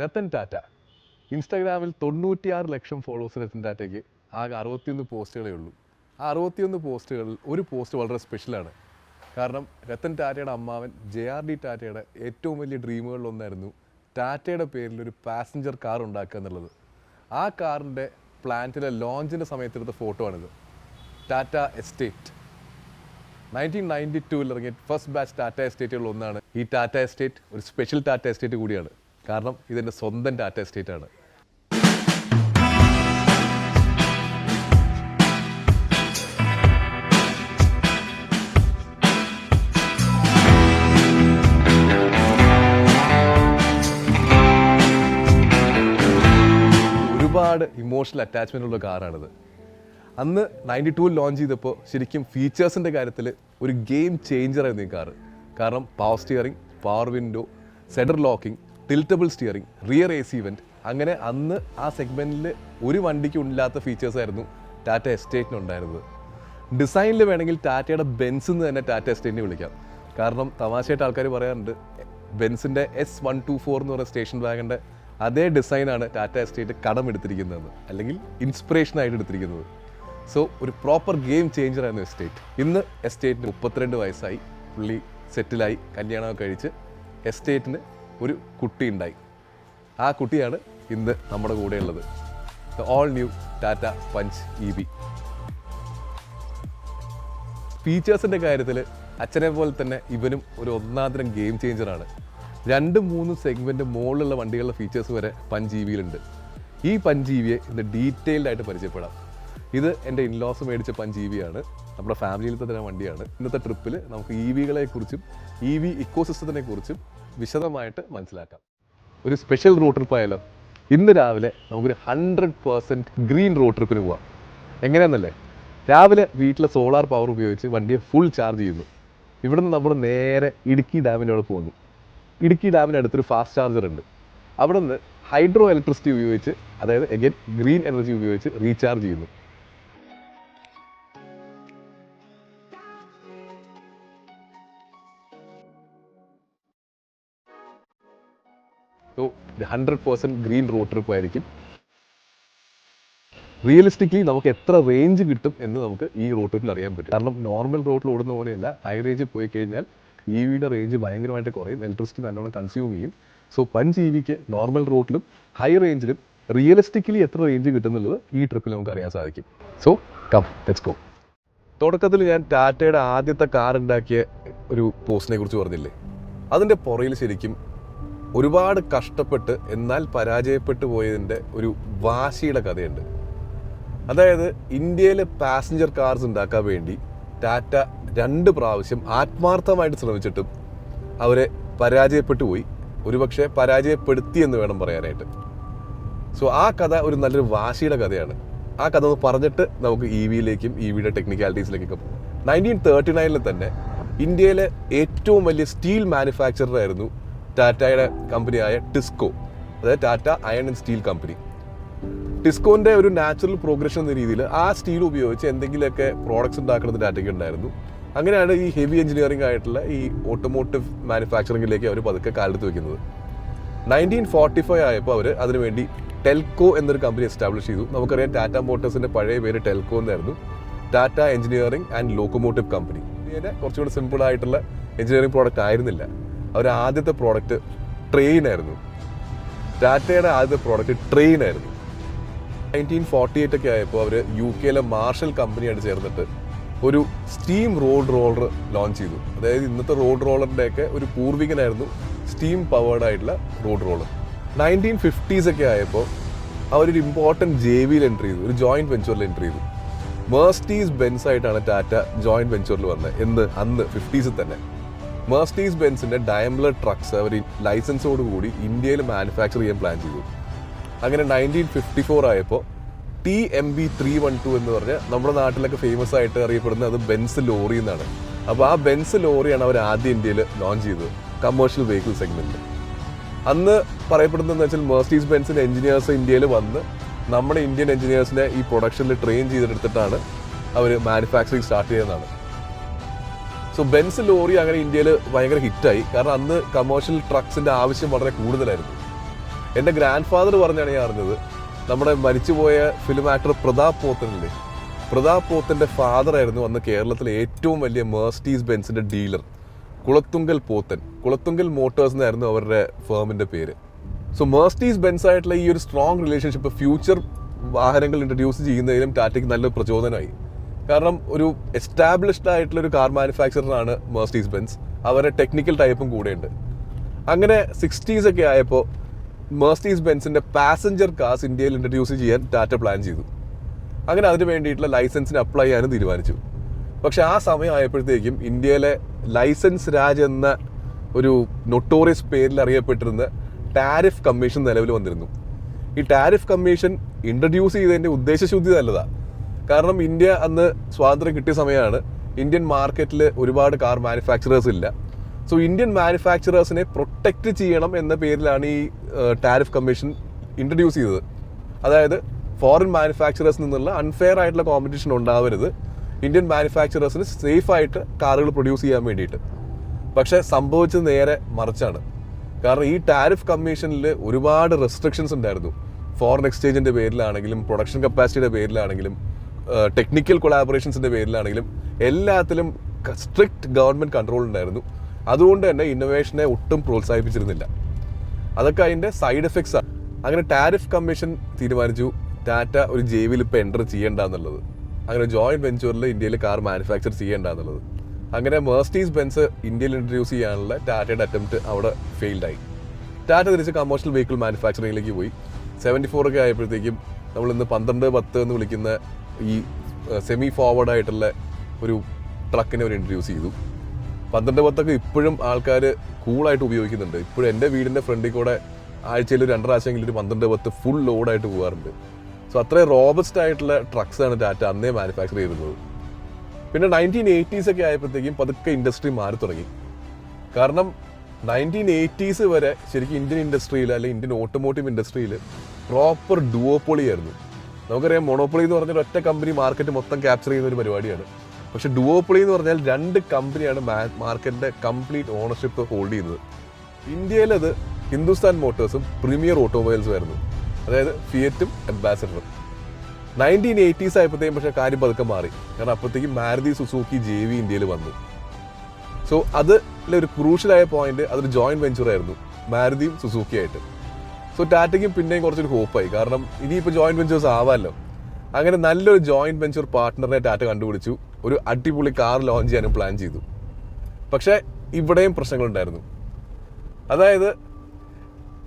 രത്തൻ ടാറ്റ ഇൻസ്റ്റാഗ്രാമിൽ 96 ലക്ഷം ഫോളോവേഴ്സ് രത്തൻ ടാറ്റയ്ക്ക് ആകെ 61 പോസ്റ്റുകളേ ഉള്ളൂ. ആ 61 പോസ്റ്റുകളിൽ ഒരു പോസ്റ്റ് വളരെ സ്പെഷ്യലാണ്. കാരണം രത്തൻ ടാറ്റയുടെ അമ്മാവൻ JRD ടാറ്റയുടെ ഏറ്റവും വലിയ ഡ്രീമുകളിലൊന്നായിരുന്നു ടാറ്റയുടെ പേരിൽ ഒരു പാസഞ്ചർ കാർ ഉണ്ടാക്കുക എന്നുള്ളത്. ആ കാറിൻ്റെ പ്ലാന്റിലെ ലോഞ്ചിൻ്റെ സമയത്തെടുത്ത ഫോട്ടോ ആണിത്. ടാറ്റ എസ്റ്റേറ്റ് 1992 ഇറങ്ങിയ ഫസ്റ്റ് ബാച്ച് ടാറ്റ എസ്റ്റേറ്റുകളിൽ ഒന്നാണ് ഈ ടാറ്റ എസ്റ്റേറ്റ്. ഒരു സ്പെഷ്യൽ ടാറ്റ എസ്റ്റേറ്റ് കൂടിയാണ്, കാരണം ഇതെൻ്റെ സ്വന്തം ടാറ്റ എസ്റ്റേറ്റ് ആണ്. ഒരുപാട് ഇമോഷണൽ അറ്റാച്ച്മെൻ്റ് ഉള്ള കാറാണിത്. അന്ന് 92 ലോഞ്ച് ചെയ്തപ്പോൾ ശരിക്കും ഫീച്ചേഴ്സിൻ്റെ കാര്യത്തിൽ ഒരു ഗെയിം ചേഞ്ചറായിരുന്നു ഈ കാറ്. കാരണം power steering, power window, central locking, tiltable steering, rear AC vent, അങ്ങനെ അന്ന് ആ സെഗ്മെൻറ്റിൽ ഒരു വണ്ടിക്കും ഇല്ലാത്ത ഫീച്ചേഴ്സായിരുന്നു ടാറ്റ എസ്റ്റേറ്റിനുണ്ടായിരുന്നത്. ഡിസൈനിൽ വേണമെങ്കിൽ ടാറ്റയുടെ ബെൻസ് എന്ന് തന്നെ ടാറ്റ എസ്റ്റേറ്റിനെ വിളിക്കാം. കാരണം തമാശയായിട്ട് ആൾക്കാർ പറയാറുണ്ട് ബെൻസിൻ്റെ S124 എന്ന് പറയുന്ന സ്റ്റേഷൻ വാഗൻ്റെ അതേ ഡിസൈനാണ് ടാറ്റ എസ്റ്റേറ്റ് കടമെടുത്തിരിക്കുന്നതെന്ന്, അല്ലെങ്കിൽ ഇൻസ്പിറേഷനായിട്ട് എടുത്തിരിക്കുന്നത്. സോ ഒരു പ്രോപ്പർ ഗെയിം ചേഞ്ചറായിരുന്നു എസ്റ്റേറ്റ്. ഇന്ന് എസ്റ്റേറ്റിന് 32 വയസ്സായി, പുള്ളി സെറ്റിലായി, കല്യാണമൊക്കെ കഴിച്ച് എസ്റ്റേറ്റിന് ഒരു കുട്ടി ഉണ്ടായി. ആ കുട്ടിയാണ് ഇന്ന് നമ്മുടെ കൂടെയുള്ളത്, all new Tata Punch EV. ഫീച്ചേഴ്സിൻ്റെ കാര്യത്തിൽ അച്ഛനെ പോലെ തന്നെ ഇവനും ഒരു ഒന്നാന്തരം ഗെയിം ചേഞ്ചറാണ്. 2-3 സെഗ്മെൻറ്റ് മുകളിലുള്ള വണ്ടികളുടെ ഫീച്ചേഴ്സ് വരെ പഞ്ച് EVയിലുണ്ട്. ഈ പഞ്ച് EVയെ ഇന്ന് ഡീറ്റെയിൽഡ് ആയിട്ട് പരിചയപ്പെടാം. ഇത് എൻ്റെ ഇൻലോസ് മേടിച്ച പഞ്ച് EV ആണ്, നമ്മുടെ ഫാമിലിയിലത്തെ തന്നെ വണ്ടിയാണ്. ഇന്നത്തെ ട്രിപ്പിൽ നമുക്ക് EVകളെക്കുറിച്ചും EV ഇക്കോസിസ്റ്റത്തിനെ കുറിച്ചും വിശദമായിട്ട് മനസ്സിലാക്കാം. ഒരു സ്പെഷ്യൽ റോഡ് ട്രിപ്പ് ആയാലോ? ഇന്ന് രാവിലെ നമുക്കൊരു 100% ഗ്രീൻ റോഡ് ട്രിപ്പിന് പോവാം. എങ്ങനെയാണെന്നല്ലേ, രാവിലെ വീട്ടിലെ സോളാർ പവർ ഉപയോഗിച്ച് വണ്ടിയെ ഫുൾ ചാർജ് ചെയ്യുന്നു. ഇവിടുന്ന് നമ്മൾ നേരെ ഇടുക്കി ഡാമിൻ്റെ അവിടെ പോകുന്നു. ഇടുക്കി ഡാമിന് അടുത്തൊരു ഫാസ്റ്റ് ചാർജർ ഉണ്ട്. അവിടെ നിന്ന് ഹൈഡ്രോ ഇലക്ട്രിസിറ്റി ഉപയോഗിച്ച്, അതായത് എഗൈൻ ഗ്രീൻ എനർജി ഉപയോഗിച്ച് റീചാർജ് ചെയ്യുന്നു. സോ 100% ഗ്രീൻ റോഡ് ട്രിപ്പ് ആയിരിക്കും. റിയലിസ്റ്റിക്കലി നമുക്ക് എത്ര റേഞ്ച് കിട്ടും എന്ന് നമുക്ക് ഈ റോഡ് ട്രിപ്പിൽ അറിയാൻ പറ്റും. കാരണം നോർമൽ റോഡിൽ ഓടുന്ന പോലെയല്ല, ഹൈ റേഞ്ചിൽ പോയി കഴിഞ്ഞാൽ EVയുടെ റേഞ്ച് ഭയങ്കരമായിട്ട് കുറയും, ഇലക്ട്രിസിറ്റി നല്ലോണം കൺസ്യൂം ചെയ്യും. സോ പഞ്ച് EVക്ക് നോർമൽ റോഡിലും ഹൈ റേഞ്ചിലും റിയലിസ്റ്റിക്കലി എത്ര റേഞ്ച് കിട്ടുന്നുള്ളത് ഈ ട്രിപ്പിൽ നമുക്ക് അറിയാൻ സാധിക്കും. So come let's go. തുടക്കത്തിൽ ഞാൻ ടാറ്റയുടെ ആദ്യത്തെ കാർ ഉണ്ടാക്കിയ ഒരു പോസ്റ്റിനെ കുറിച്ച് പറഞ്ഞില്ലേ, അതിൻ്റെ പുറയിൽ ശരിക്കും ഒരുപാട് കഷ്ടപ്പെട്ട് എന്നാൽ പരാജയപ്പെട്ടു പോയതിൻ്റെ ഒരു വാശിയുടെ കഥയുണ്ട്. അതായത് ഇന്ത്യയിലെ പാസഞ്ചർ കാർസ് ഉണ്ടാക്കാൻ വേണ്ടി ടാറ്റ 2 പ്രാവശ്യം ആത്മാർത്ഥമായിട്ട് ശ്രമിച്ചിട്ടും അവരെ പരാജയപ്പെട്ടു പോയി. ഒരുപക്ഷെ പരാജയപ്പെടുത്തി എന്ന് വേണം പറയാനായിട്ട്. സോ ആ കഥ ഒരു നല്ലൊരു വാശിയുടെ കഥയാണ്. ആ കഥ ഒന്ന് പറഞ്ഞിട്ട് നമുക്ക് EVയിലേക്കും EVയുടെ ടെക്നിക്കാലിറ്റീസിലേക്കൊക്കെ പോകും. 1939 തന്നെ ഇന്ത്യയിലെ ഏറ്റവും വലിയ സ്റ്റീൽ മാനുഫാക്ചറർ ആയിരുന്നു ടാറ്റയുടെ കമ്പനിയായ ടിസ്കോ, അതായത് Tata iron and steel company. ടിസ്കോൻ്റെ ഒരു നാച്ചുറൽ പ്രോഗ്രഷൻ എന്ന രീതിയിൽ ആ സ്റ്റീൽ ഉപയോഗിച്ച് എന്തെങ്കിലുമൊക്കെ പ്രോഡക്ട്സ് ഉണ്ടാക്കുന്നത് ടാറ്റയ്ക്ക് ഉണ്ടായിരുന്നു. അങ്ങനെയാണ് ഈ ഹെവി എഞ്ചിനീയറിംഗ് ആയിട്ടുള്ള ഈ ഓട്ടോമോട്ടീവ് മാനുഫാക്ചറിങ്ങിലേക്ക് അവർ പതുക്കെ കാലെടുത്ത് വെക്കുന്നത്. 1945 ആയപ്പോൾ അവർ അതിനുവേണ്ടി ടെൽക്കോ എന്നൊരു കമ്പനി എസ്റ്റാബ്ലിഷ് ചെയ്തു. നമുക്കറിയാം ടാറ്റ മോട്ടോഴ്സിൻ്റെ പഴയ പേര് ടെൽക്കോ എന്നായിരുന്നു, Tata engineering and locomotive company. ഇതിനെ കുറച്ചുകൂടി സിമ്പിൾ ആയിട്ടുള്ള എഞ്ചിനീയറിംഗ് പ്രോഡക്റ്റ് ആയിരുന്നില്ല. അവർ ആദ്യത്തെ പ്രോഡക്റ്റ് ട്രെയിൻ ആയിരുന്നു. ടാറ്റയുടെ ആദ്യത്തെ പ്രോഡക്റ്റ് ട്രെയിൻ ആയിരുന്നു. 1948 ഒക്കെ ആയപ്പോൾ അവർ UK മാർഷൽ കമ്പനിയായിട്ട് ചേർന്നിട്ട് ഒരു സ്റ്റീം റോഡ് റോളർ ലോഞ്ച് ചെയ്തു. അതായത് ഇന്നത്തെ റോഡ് റോളറിൻ്റെയൊക്കെ ഒരു പൂർവികനായിരുന്നു സ്റ്റീം പവേർഡ് ആയിട്ടുള്ള റോഡ് റോളർ. 1950s ഒക്കെ ആയപ്പോൾ അവരൊരു ഇമ്പോർട്ടൻറ്റ് JVയിൽ എൻട്രി ചെയ്തു, ഒരു ജോയിൻറ്റ് വെഞ്ചറിൽ എൻട്രി ചെയ്തു. മെർസിഡീസ് ബെൻസ് ആയിട്ടാണ് ടാറ്റ ജോയിൻറ്റ് വെഞ്ചറിൽ വന്നത്. അന്ന് 50s തന്നെ മെർസിഡീസ് ബെൻസിൻ്റെ ഡയമലർ ട്രക്സ് അവർ ലൈസൻസോടുകൂടി ഇന്ത്യയിൽ മാനുഫാക്ചർ ചെയ്യാൻ പ്ലാൻ ചെയ്തു. അങ്ങനെ 1954 ആയപ്പോൾ TMB 312 എന്ന് പറഞ്ഞാൽ നമ്മുടെ നാട്ടിലൊക്കെ ഫേമസ് ആയിട്ട് അറിയപ്പെടുന്നത് അത് ബെൻസ് ലോറി എന്നാണ്. അപ്പോൾ ആ ബെൻസ് ലോറിയാണ് അവർ ആദ്യം ഇന്ത്യയിൽ ലോഞ്ച് ചെയ്തത് കമേഴ്ഷ്യൽ വെഹിക്കിൾ സെഗ്മെൻറ്റിൽ. അന്ന് പറയപ്പെടുന്നതെന്ന് വെച്ചാൽ മെർസിഡീസ് ബെൻസിൻ്റെ എഞ്ചിനീയേഴ്സ് ഇന്ത്യയിൽ വന്ന് നമ്മുടെ ഇന്ത്യൻ എഞ്ചിനീയേഴ്സിനെ ഈ പ്രൊഡക്ഷനിൽ ട്രെയിൻ ചെയ്തെടുത്തിട്ടാണ് അവർ മാനുഫാക്ചറിങ് സ്റ്റാർട്ട് ചെയ്യുന്നതാണ്. സോ ബെൻസ് ലോറി അങ്ങനെ ഇന്ത്യയിൽ ഭയങ്കര ഹിറ്റായി. കാരണം അന്ന് കമേഴ്ഷ്യൽ ട്രക്സിൻ്റെ ആവശ്യം വളരെ കൂടുതലായിരുന്നു. എൻ്റെ ഗ്രാൻഡ് ഫാദർ പറഞ്ഞാണ് ഞാൻ അറിഞ്ഞത്, നമ്മുടെ മരിച്ചുപോയ ഫിലിം ആക്ടർ പ്രതാപ് പോത്തനില്ലേ, പ്രതാപ് പോത്തൻ്റെ ഫാദർ ആയിരുന്നു അന്ന് കേരളത്തിലെ ഏറ്റവും വലിയ മെർസിഡീസ് ബെൻസിൻ്റെ ഡീലർ കുളത്തുങ്കൽ പോത്തൻ. കുളത്തുങ്കൽ മോട്ടോഴ്സ് എന്നായിരുന്നു അവരുടെ ഫേമിൻ്റെ പേര്. സോ മെർസിഡീസ് ബെൻസ് ആയിട്ടുള്ള ഈ ഒരു സ്ട്രോങ് റിലേഷൻഷിപ്പ് ഫ്യൂച്ചർ വാഹനങ്ങൾ ഇൻട്രൊഡ്യൂസ് ചെയ്യുന്നതിലും ടാറ്റയ്ക്ക് നല്ലൊരു പ്രചോദനമായി. കാരണം ഒരു എസ്റ്റാബ്ലിഷ്ഡ് ആയിട്ടുള്ള ഒരു കാർ മാനുഫാക്ചറാണ് മെർസിഡീസ് ബെൻസ്. അവരുടെ ടെക്നിക്കൽ ടൈപ്പും കൂടെയുണ്ട്. അങ്ങനെ 60s ഒക്കെ ആയപ്പോൾ മെർസിഡീസ് ബെൻസിൻ്റെ പാസഞ്ചർ കാർസ് ഇന്ത്യയിൽ ഇൻട്രൊഡ്യൂസ് ചെയ്യാൻ ടാറ്റ പ്ലാൻ ചെയ്തു. അങ്ങനെ അതിന് വേണ്ടിയിട്ടുള്ള ലൈസൻസിന് അപ്ലൈ ചെയ്യാനും തീരുമാനിച്ചു. പക്ഷെ ആ സമയം ആയപ്പോഴത്തേക്കും ഇന്ത്യയിലെ ലൈസൻസ് രാജ് എന്ന ഒരു നൊട്ടോറിയസ് പേരിൽ അറിയപ്പെട്ടിരുന്ന ടാരിഫ് കമ്മീഷൻ നിലവിൽ വന്നിരുന്നു. ഈ ടാരിഫ് കമ്മീഷൻ ഇൻട്രൊഡ്യൂസ് ചെയ്തതിൻ്റെ ഉദ്ദേശശുദ്ധി നല്ലതാണ്. കാരണം ഇന്ത്യ അന്ന് സ്വാതന്ത്ര്യം കിട്ടിയ സമയമാണ്. ഇന്ത്യൻ മാർക്കറ്റിൽ ഒരുപാട് കാർ മാനുഫാക്ചറേഴ്സ് ഇല്ല. സോ ഇന്ത്യൻ മാനുഫാക്ചറേഴ്സിനെ പ്രൊട്ടക്റ്റ് ചെയ്യണം എന്ന പേരിലാണ് ഈ ടാരിഫ് കമ്മീഷൻ ഇൻട്രൊഡ്യൂസ് ചെയ്തത്. അതായത് ഫോറിൻ മാനുഫാക്ചറേഴ്സിൽ നിന്നുള്ള അൺഫെയർ ആയിട്ടുള്ള കോമ്പറ്റീഷൻ ഉണ്ടാവരുത്, ഇന്ത്യൻ മാനുഫാക്ചറേഴ്സിന് സേഫായിട്ട് കാറുകൾ പ്രൊഡ്യൂസ് ചെയ്യാൻ വേണ്ടിയിട്ട്. പക്ഷേ സംഭവിച്ചത് നേരെ മറിച്ചാണ്. കാരണം ഈ ടാരിഫ് കമ്മീഷനിൽ ഒരുപാട് റെസ്ട്രിക്ഷൻസ് ഉണ്ടായിരുന്നു. ഫോറിൻ എക്സ്ചേഞ്ചിൻ്റെ പേരിലാണെങ്കിലും പ്രൊഡക്ഷൻ കപ്പാസിറ്റിയുടെ പേരിലാണെങ്കിലും ടെക്നിക്കൽ കൊളാബറേഷൻസിൻ്റെ പേരിലാണെങ്കിലും എല്ലാത്തിലും സ്ട്രിക്റ്റ് ഗവൺമെൻറ് കൺട്രോൾ ഉണ്ടായിരുന്നു. അതുകൊണ്ട് തന്നെ ഇന്നോവേഷനെ ഒട്ടും പ്രോത്സാഹിപ്പിച്ചിരുന്നില്ല. അതൊക്കെ അതിൻ്റെ സൈഡ് എഫക്ട്സ് ആണ്. അങ്ങനെ ടാരിഫ് കമ്മീഷൻ തീരുമാനിച്ചു ടാറ്റ ഒരു ജെവിയിൽ ഇപ്പോൾ എൻ്റർ ചെയ്യേണ്ട എന്നുള്ളത്. അങ്ങനെ ജോയിൻറ്റ് വെഞ്ചറിൽ ഇന്ത്യയിൽ കാർ മാനുഫാക്ചർ ചെയ്യേണ്ട എന്നുള്ളത്. അങ്ങനെ മെർസിഡീസ് ബെൻസ് ഇന്ത്യയിൽ ഇൻട്രൊഡ്യൂസ് ചെയ്യാനുള്ള ടാറ്റയുടെ അറ്റംപ്റ്റ് അവിടെ ഫെയിൽഡായി. ടാറ്റ തിരിച്ച് കമേഴ്ഷ്യൽ വെഹിക്കിൾ മാനുഫാക്ചറിങ്ങിലേക്ക് പോയി. 74 ഒക്കെ ആയപ്പോഴത്തേക്കും നമ്മളിന്ന് 1210 എന്ന് വിളിക്കുന്ന ഈ സെമി ഫോർവേഡ് ആയിട്ടുള്ള ഒരു ട്രക്കിനെ അവർ ഇൻട്രൊഡ്യൂസ് ചെയ്തു. 1210 ഇപ്പോഴും ആൾക്കാർ കൂളായിട്ട് ഉപയോഗിക്കുന്നുണ്ട്. ഇപ്പോഴും എൻ്റെ വീടിൻ്റെ ഫ്രണ്ടിൽ കൂടെ ആഴ്ചയിൽ 2 പ്രാവശ്യമെങ്കിലും ഒരു 1210 ഫുൾ ലോഡായിട്ട് പോകാറുണ്ട്. സോ അത്രയും റോബസ്റ്റ് ആയിട്ടുള്ള ട്രക്സാണ് ടാറ്റ അന്നേ മാനുഫാക്ചർ ചെയ്തിരുന്നത്. പിന്നെ 1980s ഒക്കെ ആയപ്പോഴത്തേക്കും പതുക്കെ ഇൻഡസ്ട്രി മാറി തുടങ്ങി. കാരണം 1980s വരെ ശരിക്കും ഇന്ത്യൻ ഇൻഡസ്ട്രിയിൽ അല്ലെങ്കിൽ ഇന്ത്യൻ ഓട്ടോമോട്ടീവ് ഇൻഡസ്ട്രിയിൽ പ്രോപ്പർ ഡുവോപ്പൊളി ആയിരുന്നു. നമുക്കറിയാം മോണോപ്പൊളി എന്ന് പറഞ്ഞാൽ ഒറ്റ കമ്പനി മാർക്കറ്റ് മൊത്തം ക്യാപ്ചർ ചെയ്യുന്ന ഒരു പരിപാടിയാണ്. പക്ഷെ ഡുവോപ്പൊളി എന്ന് പറഞ്ഞാൽ 2 കമ്പനിയാണ് മാർക്കറ്റിൻ്റെ കംപ്ലീറ്റ് ഓണർഷിപ്പ് ഹോൾഡ് ചെയ്യുന്നത്. ഇന്ത്യയിൽ അത് ഹിന്ദുസ്ഥാൻ മോട്ടോഴ്സും പ്രീമിയർ ഓട്ടോമൊബൈൽസും ആയിരുന്നു. അതായത് ഫിയറ്റും അംബാസഡറും. 1980s ആയപ്പോഴത്തേക്കും പക്ഷേ കാര്യം പതുക്കെ മാറി. കാരണം അപ്പോഴത്തേക്കും മാരുതി സുസുക്കി JV ഇന്ത്യയിൽ വന്നു. സോ അതിലൊരു ക്രൂഷ്യലായ പോയിന്റ് അതൊരു ജോയിൻറ്റ് വെഞ്ചർ ആയിരുന്നു മാരുതിയും സുസുക്കി ആയിട്ട്. സോ ടാറ്റയ്ക്കും പിന്നെയും കുറച്ചൊരു ഹോപ്പായി. കാരണം ഇനിയിപ്പോൾ ജോയിൻറ്റ് വെഞ്ചേഴ്സ് ആവാമല്ലോ. അങ്ങനെ നല്ലൊരു ജോയിൻറ്റ് വെഞ്ചർ പാർട്ട്ണറിനെ ടാറ്റ കണ്ടുപിടിച്ചു. ഒരു അടിപൊളി കാർ ലോഞ്ച് ചെയ്യാനും പ്ലാൻ ചെയ്തു. പക്ഷേ ഇവിടെയും പ്രശ്നങ്ങളുണ്ടായിരുന്നു. അതായത്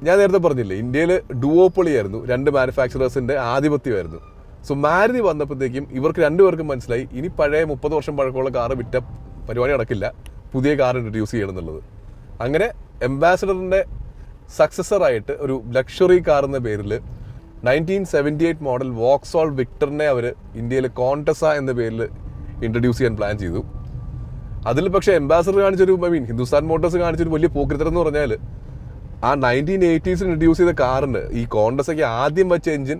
ഞാൻ നേരത്തെ പറഞ്ഞില്ലേ, ഇന്ത്യയിൽ ഡുവോപ്പൊളി ആയിരുന്നു, 2 മാനുഫാക്ചറേഴ്സിൻ്റെ ആധിപത്യമായിരുന്നു. സോ മാരുതി വന്നപ്പോഴത്തേക്കും ഇവർക്ക് 2 പേർക്കും മനസ്സിലായി ഇനി പഴയ 30 വർഷം പഴക്കമുള്ള കാറ് വിറ്റ പരിപാടി നടക്കില്ല, പുതിയ കാർ ഇൻട്രൊഡ്യൂസ് ചെയ്യണം എന്നുള്ളത്. അങ്ങനെ അംബാസഡറിൻ്റെ സക്സസറായിട്ട് ഒരു ലക്ഷറി കാർ എന്ന പേരിൽ 1978 മോഡൽ വോക്സോൾ വിക്ടറിനെ അവർ ഇന്ത്യയിൽ കോണ്ടസ എന്ന പേരിൽ ഇൻട്രൊഡ്യൂസ് ചെയ്യാൻ പ്ലാൻ ചെയ്തു. അതിൽ പക്ഷേ അംബാസഡർ കാണിച്ചൊരു ഹിന്ദുസ്ഥാൻ മോട്ടോഴ്സ് കാണിച്ചൊരു വലിയ പോക്കിരിത്തരം എന്ന് പറഞ്ഞാൽ ആ 1980s ഇൻട്രൊഡ്യൂസ് ചെയ്ത കാറിന് ഈ കോണ്ടസയ്ക്ക് ആദ്യം വെച്ച എഞ്ചിൻ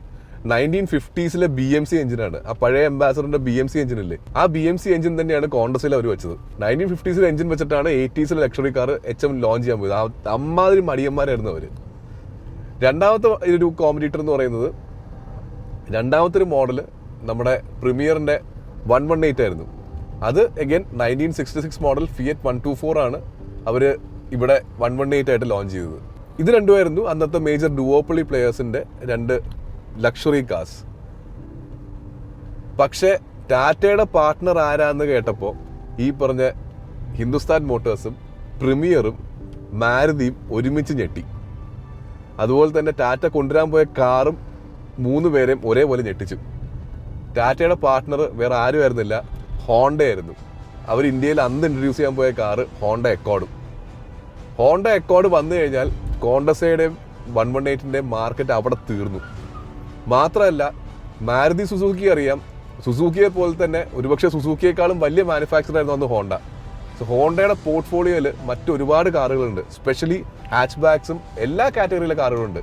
1950s BMC എഞ്ചിനാണ്. ആ പഴയ അംബാസഡറിന്റെ BMC എഞ്ചിനില്ലേ, ആ BMC എഞ്ചിൻ തന്നെയാണ് കോണ്ടസിൽ അവർ വെച്ചത്. 1950s എഞ്ചിൻ വെച്ചിട്ടാണ് 80s luxury car HM launch ചെയ്യാൻ പോയത്. അമ്മാതിരി മടിയന്മാരായിരുന്നു അവർ. രണ്ടാമത്തെ ഒരു കോമ്പറ്റീറ്റർ എന്ന് പറയുന്നത്, രണ്ടാമത്തെ ഒരു മോഡൽ നമ്മുടെ പ്രീമിയറിന്റെ 118 ആയിരുന്നു. അത് അഗൈൻ 1966 മോഡൽ ഫിയറ്റ് 124 ആണ് അവർ ഇവിടെ 118 ആയിട്ട് ലോഞ്ച് ചെയ്തത്. ഇത് രണ്ടുമായിരുന്നു അന്നത്തെ മേജർ ഡുവോപ്പൊളി പ്ലെയേഴ്സിന്റെ 2 ലക്ഷറി കാർസ്. പക്ഷേ ടാറ്റയുടെ പാർട്ട്ണർ ആരാന്ന് കേട്ടപ്പോൾ ഈ പറഞ്ഞ ഹിന്ദുസ്ഥാൻ മോട്ടോഴ്സും പ്രീമിയറും മാരുതിയും ഒരുമിച്ച് ഞെട്ടി. അതുപോലെ തന്നെ ടാറ്റ കൊണ്ടുവരാൻ പോയ കാറും 3 പേരെയും ഒരേപോലെ ഞെട്ടിച്ചു. ടാറ്റയുടെ പാർട്ട്ണർ വേറെ ആരും ആയിരുന്നില്ല, ഹോണ്ട ആയിരുന്നു. അവർ ഇന്ത്യയിൽ അന്ന് ഇൻട്രൊഡ്യൂസ് ചെയ്യാൻ പോയ കാറ് ഹോണ്ട അക്കോർഡും. ഹോണ്ട അക്കോർഡ് വന്നു കഴിഞ്ഞാൽ കോണ്ടസയുടെയും 118ൻ്റെയും മാർക്കറ്റ് അവിടെ തീർന്നു. മാത്രമല്ല മാരുതി സുസുക്കി അറിയാം, സുസുക്കിയെ പോലെ തന്നെ ഒരുപക്ഷെ സുസുക്കിയേക്കാളും വലിയ മാനുഫാക്ചർ ആയിരുന്നു അന്ന് ഹോണ്ട. സോ ഹോണ്ടയുടെ പോർട്ട്ഫോളിയോയിൽ മറ്റൊരുപാട് കാറുകളുണ്ട്, സ്പെഷ്യലി ഹാച്ച് ബാക്സും എല്ലാ കാറ്റഗറിയിലെ കാറുകളുണ്ട്.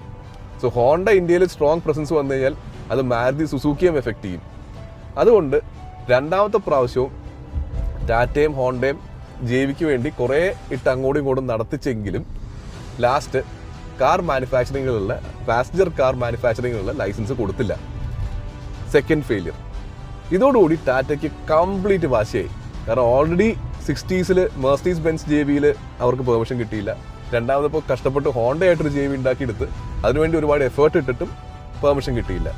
സോ ഹോണ്ട ഇന്ത്യയിൽ സ്ട്രോങ് പ്രസൻസ് വന്നു കഴിഞ്ഞാൽ അത് മാരുതി സുസുക്കിയും എഫക്റ്റ് ചെയ്യും. അതുകൊണ്ട് രണ്ടാമത്തെ പ്രാവശ്യവും ടാറ്റയും ഹോണ്ടയും JVക്ക് വേണ്ടി കുറേ അങ്ങോട്ടും ഇങ്ങോട്ടും നടത്തിച്ചെങ്കിലും ലാസ്റ്റ് പാസഞ്ചർ കാർ മാനുഫാക്ചറിങ്ങിലുള്ള ലൈസൻസ് കൊടുത്തില്ല. Second failure. ഇതോടുകൂടി ടാറ്റയ്ക്ക് കംപ്ലീറ്റ് വാശിയായി. കാരണം already 60s Mercedes Benz JV അവർക്ക് പെർമിഷൻ കിട്ടിയില്ല. രണ്ടാമതിപ്പോൾ കഷ്ടപ്പെട്ട് ഹോണ്ടയായിട്ടൊരു JV ഉണ്ടാക്കിയെടുത്ത് അതിനുവേണ്ടി ഒരുപാട് എഫേർട്ട് ഇട്ടിട്ടും പെർമിഷൻ കിട്ടിയില്ല.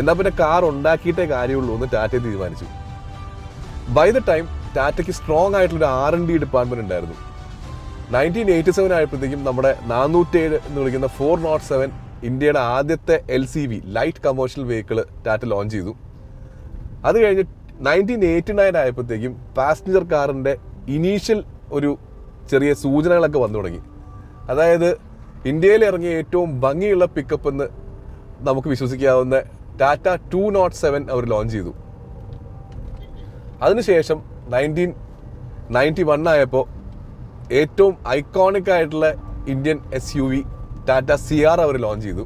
എന്നാൽ പിന്നെ കാർ ഉണ്ടാക്കിയിട്ടേ കാര്യമുള്ളൂ എന്ന് ടാറ്റ തീരുമാനിച്ചു. ബൈ ദ ടൈം ടാറ്റയ്ക്ക് സ്ട്രോങ് ആയിട്ടുള്ളൊരു R&D ഡിപ്പാർട്ട്മെന്റ് ഉണ്ടായിരുന്നു. 1987 ആയപ്പോഴത്തേക്കും നമ്മുടെ 407 എന്ന് വിളിക്കുന്ന 407 ഇന്ത്യയുടെ ആദ്യത്തെ LCV light commercial vehicle Tata launch ചെയ്തു. അത് കഴിഞ്ഞ് 1989 ആയപ്പോഴത്തേക്കും പാസഞ്ചർ കാറിൻ്റെ ഇനീഷ്യൽ ഒരു ചെറിയ സൂചനകളൊക്കെ വന്നു തുടങ്ങി. അതായത് ഇന്ത്യയിൽ ഇറങ്ങിയ ഏറ്റവും ഭംഗിയുള്ള പിക്കപ്പ് എന്ന് നമുക്ക് വിശ്വസിക്കാവുന്ന ടാറ്റ 207 അവർ ലോഞ്ച് ചെയ്തു. അതിനുശേഷം 1991 ആയപ്പോൾ ഏറ്റവും ഐക്കോണിക് ആയിട്ടുള്ള ഇന്ത്യൻ SUV ടാറ്റ CR അവർ ലോഞ്ച് ചെയ്തു.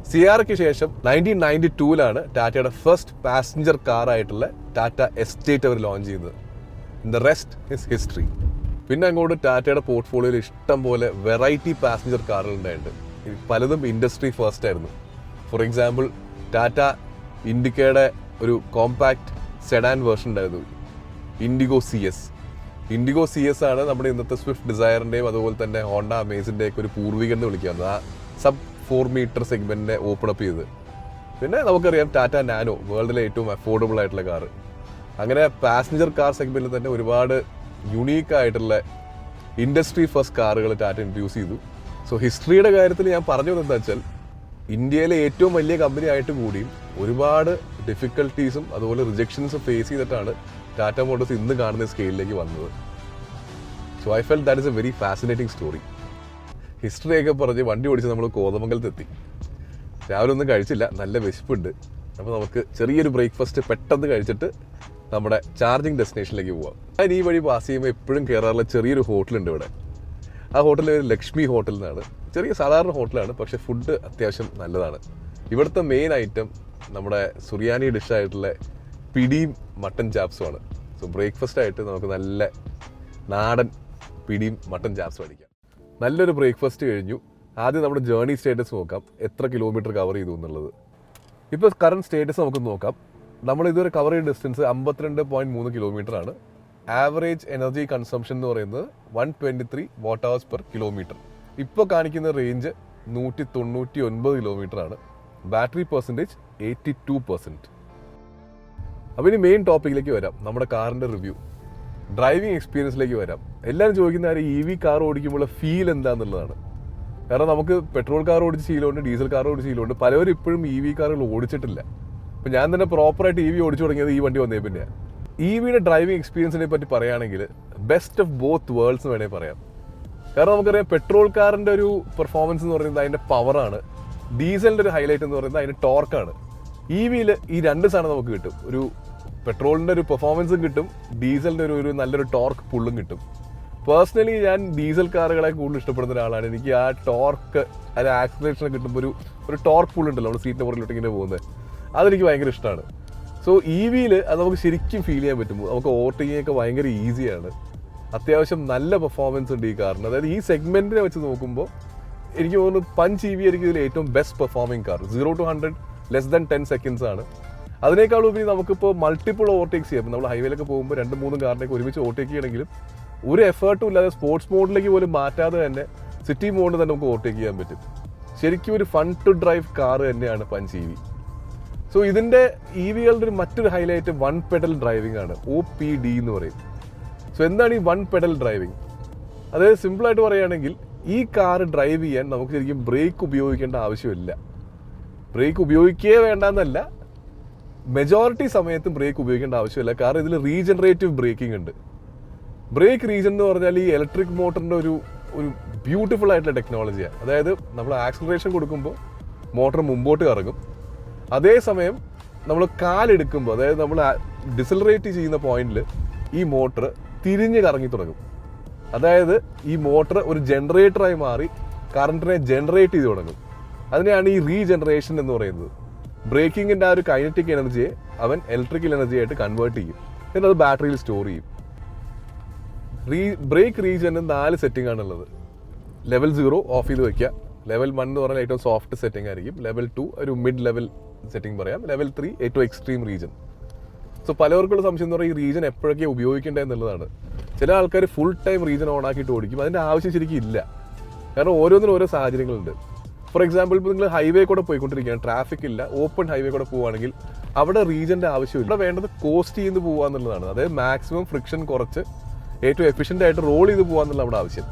CRക്ക് ശേഷം 1992 ടാറ്റയുടെ ഫസ്റ്റ് പാസഞ്ചർ കാറായിട്ടുള്ള ടാറ്റ എസ്റ്റേറ്റ് അവർ ലോഞ്ച് ചെയ്തത്. The rest is history. പിന്നെ അങ്ങോട്ട് ടാറ്റയുടെ പോർട്ട്ഫോളിയോയിൽ ഇഷ്ടം പോലെ വെറൈറ്റി പാസഞ്ചർ കാറുകൾ ഉണ്ടായിട്ടുണ്ട്. പലതും ഇൻഡസ്ട്രി ഫസ്റ്റ് ആയിരുന്നു. ഫോർ എക്സാമ്പിൾ ടാറ്റ ഇൻഡിക്കയുടെ ഒരു കോമ്പാക്ട് സെഡാൻ വേർഷൻ ഉണ്ടായിരുന്നു, ഇൻഡിഗോ CS ആണ് നമ്മുടെ ഇന്നത്തെ സ്വിഫ്റ്റ് ഡിസയറിൻ്റെയും അതുപോലെ തന്നെ ഹോണ്ട അമേസിൻ്റെയൊക്കെ ഒരു പൂർവികൻ എന്ന് വിളിക്കാവുന്നത്. ആ സബ് 4 മീറ്റർ സെഗ്മെൻറ്റിനെ ഓപ്പൺ അപ്പ് ചെയ്ത്. പിന്നെ നമുക്കറിയാം ടാറ്റ നാനോ, വേൾഡിലെ ഏറ്റവും അഫോർഡബിൾ ആയിട്ടുള്ള കാറ്. അങ്ങനെ പാസഞ്ചർ കാർ സെഗ്മെൻറ്റിൽ തന്നെ ഒരുപാട് യുണീക്ക് ആയിട്ടുള്ള ഇൻഡസ്ട്രി ഫസ്റ്റ് കാറുകൾ ടാറ്റ ഇൻട്രൊഡ്യൂസ് ചെയ്തു. സോ ഹിസ്റ്ററിയുടെ കാര്യത്തിൽ ഞാൻ പറഞ്ഞു എന്താ വെച്ചാൽ ഇന്ത്യയിലെ ഏറ്റവും വലിയ കമ്പനി ആയിട്ട് കൂടിയും ഒരുപാട് ഡിഫിക്കൽട്ടീസും അതുപോലെ റിജക്ഷൻസും ഫേസ് ചെയ്തിട്ടാണ് ടാറ്റ മോട്ടോഴ്സ് ഇന്ന് കാണുന്ന സ്കെയിലിലേക്ക് വന്നത്. So I felt that is a very fascinating story. ഹിസ്റ്ററിയൊക്കെ പറഞ്ഞ് വണ്ടി ഓടിച്ച് നമ്മൾ കോതമംഗലത്തെത്തി. രാവിലെ ഒന്നും കഴിച്ചില്ല, നല്ല വിശപ്പുണ്ട്. അപ്പോൾ നമുക്ക് ചെറിയൊരു ബ്രേക്ക്ഫാസ്റ്റ് പെട്ടെന്ന് കഴിച്ചിട്ട് നമ്മുടെ ചാർജിങ് ഡെസ്റ്റിനേഷനിലേക്ക് പോവാം. ഞാൻ ഈ വഴി പാസ് ചെയ്യുമ്പോൾ എപ്പോഴും കയറാറുള്ള ചെറിയൊരു ഹോട്ടലുണ്ട് ഇവിടെ. ആ ഹോട്ടലിൽ ഒരു ലക്ഷ്മി ഹോട്ടൽ എന്നാണ്. ചെറിയ സാധാരണ ഹോട്ടലാണ്, പക്ഷേ ഫുഡ് അത്യാവശ്യം നല്ലതാണ്. ഇവിടുത്തെ മെയിൻ ഐറ്റം നമ്മുടെ സുറിയാനി ഡിഷായിട്ടുള്ള പിടിയും മട്ടൻ ചാപ്സുമാണ്. സോ ബ്രേക്ക്ഫാസ്റ്റ് ആയിട്ട് നമുക്ക് നല്ല നാടൻ പിടിയും മട്ടൻ ചാപ്സും അടിക്കാം. നല്ലൊരു ബ്രേക്ക്ഫാസ്റ്റ് കഴിഞ്ഞു. ആദ്യം നമ്മുടെ ജേർണി സ്റ്റേറ്റസ് നോക്കാം, എത്ര കിലോമീറ്റർ കവർ ചെയ്തു എന്നുള്ളത്. ഇപ്പോൾ കറണ്ട് സ്റ്റേറ്റസ് നമുക്ക് നോക്കാം. നമ്മൾ ഇതുവരെ കവർ ചെയ്ത ഡിസ്റ്റൻസ് 52.3 കിലോമീറ്റർ ആണ്. ആവറേജ് എനർജി കൺസംഷൻ എന്ന് പറയുന്നത് 123 Wh/km. ഇപ്പോൾ കാണിക്കുന്ന റേഞ്ച് 199 കിലോമീറ്റർ ആണ്. Battery percentage 82%. അപ്പോൾ ഇനി മെയിൻ ടോപ്പിക്കിലേക്ക് വരാം, നമ്മുടെ കാറിൻ്റെ റിവ്യൂ, ഡ്രൈവിംഗ് എക്സ്പീരിയൻസിലേക്ക് വരാം. എല്ലാവരും ചോദിക്കുന്ന കാര്യം EV കാർ ഓടിക്കുമ്പോൾ ഫീൽ എന്താണെന്നുള്ളതാണ്. കാരണം നമുക്ക് പെട്രോൾ കാർ ഓടിച്ച് ശീലമുണ്ട്, ഡീസൽ കാർ ഓടിച്ച് ശീലമുണ്ട്. പലവരും ഇപ്പോഴും EV കാറുകൾ ഓടിച്ചിട്ടില്ല. അപ്പോൾ ഞാൻ തന്നെ പ്രോപ്പറായിട്ട് EV ഓടിച്ചു തുടങ്ങിയത് ഈ വണ്ടി വന്നേ പിന്നെയാണ്. EVയുടെ ഡ്രൈവിംഗ് എക്സ്പീരിയൻസിനെ പറ്റി പറയുകയാണെങ്കിൽ ബെസ്റ്റ് ഓഫ് ബോത്ത് വേൾഡ്സ് എന്ന് വേണമെങ്കിൽ പറയാം. കാരണം നമുക്കറിയാം പെട്രോൾ കാറിൻ്റെ ഒരു പെർഫോമൻസ് എന്ന് പറയുന്നത് അതിൻ്റെ പവറാണ്, ഡീസലിൻ്റെ ഒരു ഹൈലൈറ്റ് എന്ന് പറയുന്നത് അതിൻ്റെ ടോർക്കാണ്. EVയിൽ ഈ രണ്ട് സാധനം നമുക്ക് കിട്ടും. ഒരു പെട്രോളിൻ്റെ ഒരു പെർഫോമൻസും കിട്ടും, ഡീസലിൻ്റെ ഒരു നല്ലൊരു ടോർക്ക് പുള്ളും കിട്ടും. പേഴ്സണലി ഞാൻ ഡീസൽ കാറുകളെ കൂടുതൽ ഇഷ്ടപ്പെടുന്ന ഒരാളാണ്. എനിക്ക് ആ ടോർക്ക്, അത് ആക്സിലറേഷൻ കിട്ടുമ്പോൾ ഒരു ടോർക്ക് പുള്ളുണ്ടല്ലോ നമ്മൾ സീറ്റിൻ്റെ പുറകിലോട്ട് ഇങ്ങനെ പോകുന്നത്, അതെനിക്ക് ഭയങ്കര ഇഷ്ടമാണ്. സോ EVയിൽ അത് നമുക്ക് ശരിക്കും ഫീൽ ചെയ്യാൻ പറ്റും. നമുക്ക് ഓവർടേക്കിംഗ് ഒക്കെ ഭയങ്കര ഈസിയാണ്. അത്യാവശ്യം നല്ല പെർഫോമൻസ് ഉണ്ട് ഈ കാറിന്. അതായത് ഈ സെഗ്മെൻറ്റിനെ വെച്ച് നോക്കുമ്പോൾ എനിക്ക് തോന്നുന്നു പഞ്ച് EV ആയിരിക്കും ഇതിൽ ഏറ്റവും best performing car. 0 to 100 less than 10 seconds ആണ്. അതിനേക്കാൾ ഉപരി നമുക്കിപ്പോൾ മൾട്ടിപ്പിൾ ഓവർടേക്സ് ചെയ്യാം. നമ്മൾ ഹൈവേയിലൊക്കെ പോകുമ്പോൾ 2-3 കാറിനൊക്കെ ഒരുമിച്ച് ഓവർടേക്ക് ചെയ്യണമെങ്കിലും ഒരു എഫേർട്ടും ഇല്ലാതെ സ്പോർട്സ് മോഡിലേക്ക് പോലും മാറ്റാതെ തന്നെ സിറ്റി മോഡിൽ തന്നെ നമുക്ക് ഓവർടേക്ക് ചെയ്യാൻ പറ്റും. ശരിക്കും ഒരു ഫൺ ടു ഡ്രൈവ് കാർ തന്നെയാണ് പഞ്ച് EV. സോ ഇതിൻ്റെ EVകളുടെ മറ്റൊരു ഹൈലൈറ്റ് വൺ പെഡൽ ഡ്രൈവിംഗ് ആണ്, OPD എന്ന് പറയും. സോ എന്താണ് ഈ വൺ പെഡൽ ഡ്രൈവിംഗ്? അതായത് സിമ്പിളായിട്ട് പറയുകയാണെങ്കിൽ ഈ കാർ ഡ്രൈവ് ചെയ്യാൻ നമുക്ക് ശരിക്കും ബ്രേക്ക് ഉപയോഗിക്കേണ്ട ആവശ്യമില്ല. ബ്രേക്ക് ഉപയോഗിക്കേ വേണ്ടെന്നല്ല, മെജോറിറ്റി സമയത്തും ബ്രേക്ക് ഉപയോഗിക്കേണ്ട ആവശ്യമില്ല. കാരണം ഇതിൽ റീജനറേറ്റീവ് ബ്രേക്കിംഗ് ഉണ്ട്. ബ്രേക്ക് റീജൻ എന്ന് പറഞ്ഞാൽ ഈ ഇലക്ട്രിക് മോട്ടറിൻ്റെ ഒരു ബ്യൂട്ടിഫുൾ ആയിട്ടുള്ള ടെക്നോളജിയാണ്. അതായത് നമ്മൾ ആക്സിലറേഷൻ കൊടുക്കുമ്പോൾ മോട്ടർ മുമ്പോട്ട് കറങ്ങും, അതേസമയം നമ്മൾ കാലെടുക്കുമ്പോൾ, അതായത് നമ്മൾ ഡിസലറേറ്റ് ചെയ്യുന്ന പോയിന്റിൽ ഈ മോട്ടർ തിരിഞ്ഞ് കറങ്ങി തുടങ്ങും. അതായത് ഈ മോട്ടർ ഒരു ജനറേറ്ററായി മാറി കറണ്ടിനെ ജനറേറ്റ് ചെയ്ത് തുടങ്ങും. അതിനെയാണ് ഈ റീജനറേഷൻ എന്ന് പറയുന്നത്. ബ്രേക്കിങ്ങിൻ്റെ ആ ഒരു കൈനറ്റിക് എനർജിയെ അവൻ ഇലക്ട്രിക്കൽ എനർജി ആയിട്ട് കൺവേർട്ട് ചെയ്യും, എന്നിട്ട് അത് ബാറ്ററിയിൽ സ്റ്റോർ ചെയ്യും. ബ്രേക്ക് റീജന് 4 സെറ്റിംഗ് ആണുള്ളത്. ലെവൽ 0 ഓഫ് ചെയ്ത് വയ്ക്കുക, ലെവൽ 1 എന്ന് പറഞ്ഞാൽ ഏറ്റവും സോഫ്റ്റ് സെറ്റിംഗ് ആയിരിക്കും, ലെവൽ 2 ഒരു മിഡ് ലെവൽ സെറ്റിംഗ് പറയാം, ലെവൽ 3 ഏറ്റവും എക്സ്ട്രീം റീജൻ. സോ പലവർക്കുള്ള സംശയം എന്ന് പറഞ്ഞാൽ ഈ റീജൻ എപ്പോഴൊക്കെ ഉപയോഗിക്കേണ്ടത് എന്നുള്ളതാണ്. ചില ആൾക്കാർ ഫുൾ ടൈം റീജൻ ഓൺ ആക്കിയിട്ട് ഓടിക്കും, അതിൻ്റെ ആവശ്യം ശരിക്കും ഇല്ല. കാരണം ഓരോന്നിനും ഓരോ സാഹചര്യങ്ങളുണ്ട്. ഫോർ എക്സാമ്പിൾ ഇപ്പോൾ നിങ്ങൾ ഹൈവേ കൂടെ പോയിക്കൊണ്ടിരിക്കുകയാണ്, ട്രാഫിക് ഇല്ല, ഓപ്പൺ ഹൈവേ കൂടെ പോവുകയാണെങ്കിൽ അവിടെ റീജൻ്റെ ആവശ്യമില്ല. ഇവിടെ വേണ്ടത് കോസ്റ്റ് ചെയ്ത് പോകുക എന്നുള്ളതാണ്. അതായത് മാക്സിമം ഫ്രിക്ഷൻ കുറച്ച് ഏറ്റവും എഫിഷ്യൻ്റ് ആയിട്ട് റോൾ ചെയ്ത് പോകുക എന്നുള്ള അവിടെ ആവശ്യം.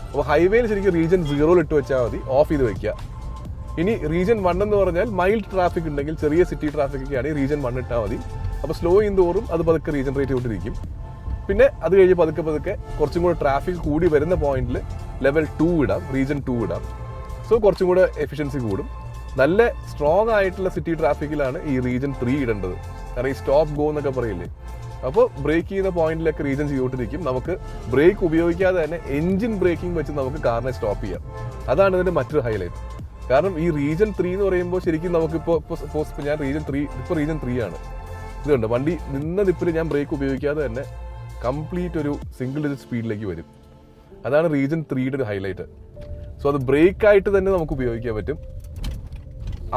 അപ്പോൾ ഹൈവേയിൽ ശരിക്കും റീജൻ 0 ഇട്ട് വെച്ചാൽ മതി, ഓഫ് ചെയ്ത് വയ്ക്കുക. ഇനി റീജൻ 1 എന്ന് പറഞ്ഞാൽ മൈൽഡ് ട്രാഫിക് ഉണ്ടെങ്കിൽ, ചെറിയ സിറ്റി ട്രാഫിക് ഒക്കെ ആണെങ്കിൽ റീജൻ 1 ഇട്ടാൽ മതി. അപ്പോൾ സ്ലോ ചെയ്യുന്നതോറും അത് പതുക്കെ റീജനറേറ്റ് ചെയ്തുകൊണ്ടിരിക്കും. പിന്നെ അത് കഴിഞ്ഞ് പതുക്കെ കുറച്ചും കൂടെ ട്രാഫിക് കൂടി വരുന്ന പോയിന്റിൽ ലെവൽ 2 ഇടാം, റീജൻ 2 ഇടാം. സോ കുറച്ചും കൂടെ എഫിഷ്യൻസി കൂടും. നല്ല സ്ട്രോങ് ആയിട്ടുള്ള സിറ്റി ട്രാഫിക്കിലാണ് ഈ റീജൻ 3 ഇടേണ്ടത്. കാരണം ഈ സ്റ്റോപ്പ് ഗോ എന്നൊക്കെ പറയില്ലേ, അപ്പോൾ ബ്രേക്ക് ചെയ്യുന്ന പോയിന്റിലൊക്കെ റീജൻ ചെയ്തുകൊണ്ടിരിക്കും. നമുക്ക് ബ്രേക്ക് ഉപയോഗിക്കാതെ തന്നെ എഞ്ചിൻ ബ്രേക്കിംഗ് വെച്ച് നമുക്ക് കാറിനെ സ്റ്റോപ്പ് ചെയ്യാം. അതാണ് ഇതിൻ്റെ മറ്റൊരു ഹൈലൈറ്റ്. കാരണം ഈ റീജൻ 3 എന്ന് പറയുമ്പോൾ ശരിക്കും നമുക്കിപ്പോൾ ഞാൻ റീജൻ 3 ആണ്. ഇതുണ്ട് വണ്ടി നിന്ന നിപ്പിൽ ഞാൻ ബ്രേക്ക് ഉപയോഗിക്കാതെ തന്നെ കംപ്ലീറ്റ് ഒരു സിംഗിൾ ഡിജിറ്റ് സ്പീഡിലേക്ക് വരും. അതാണ് റീജൻ 3യുടെ ഒരു ഹൈലൈറ്റ്. സോ അത് ബ്രേക്കായിട്ട് തന്നെ നമുക്ക് ഉപയോഗിക്കാൻ പറ്റും.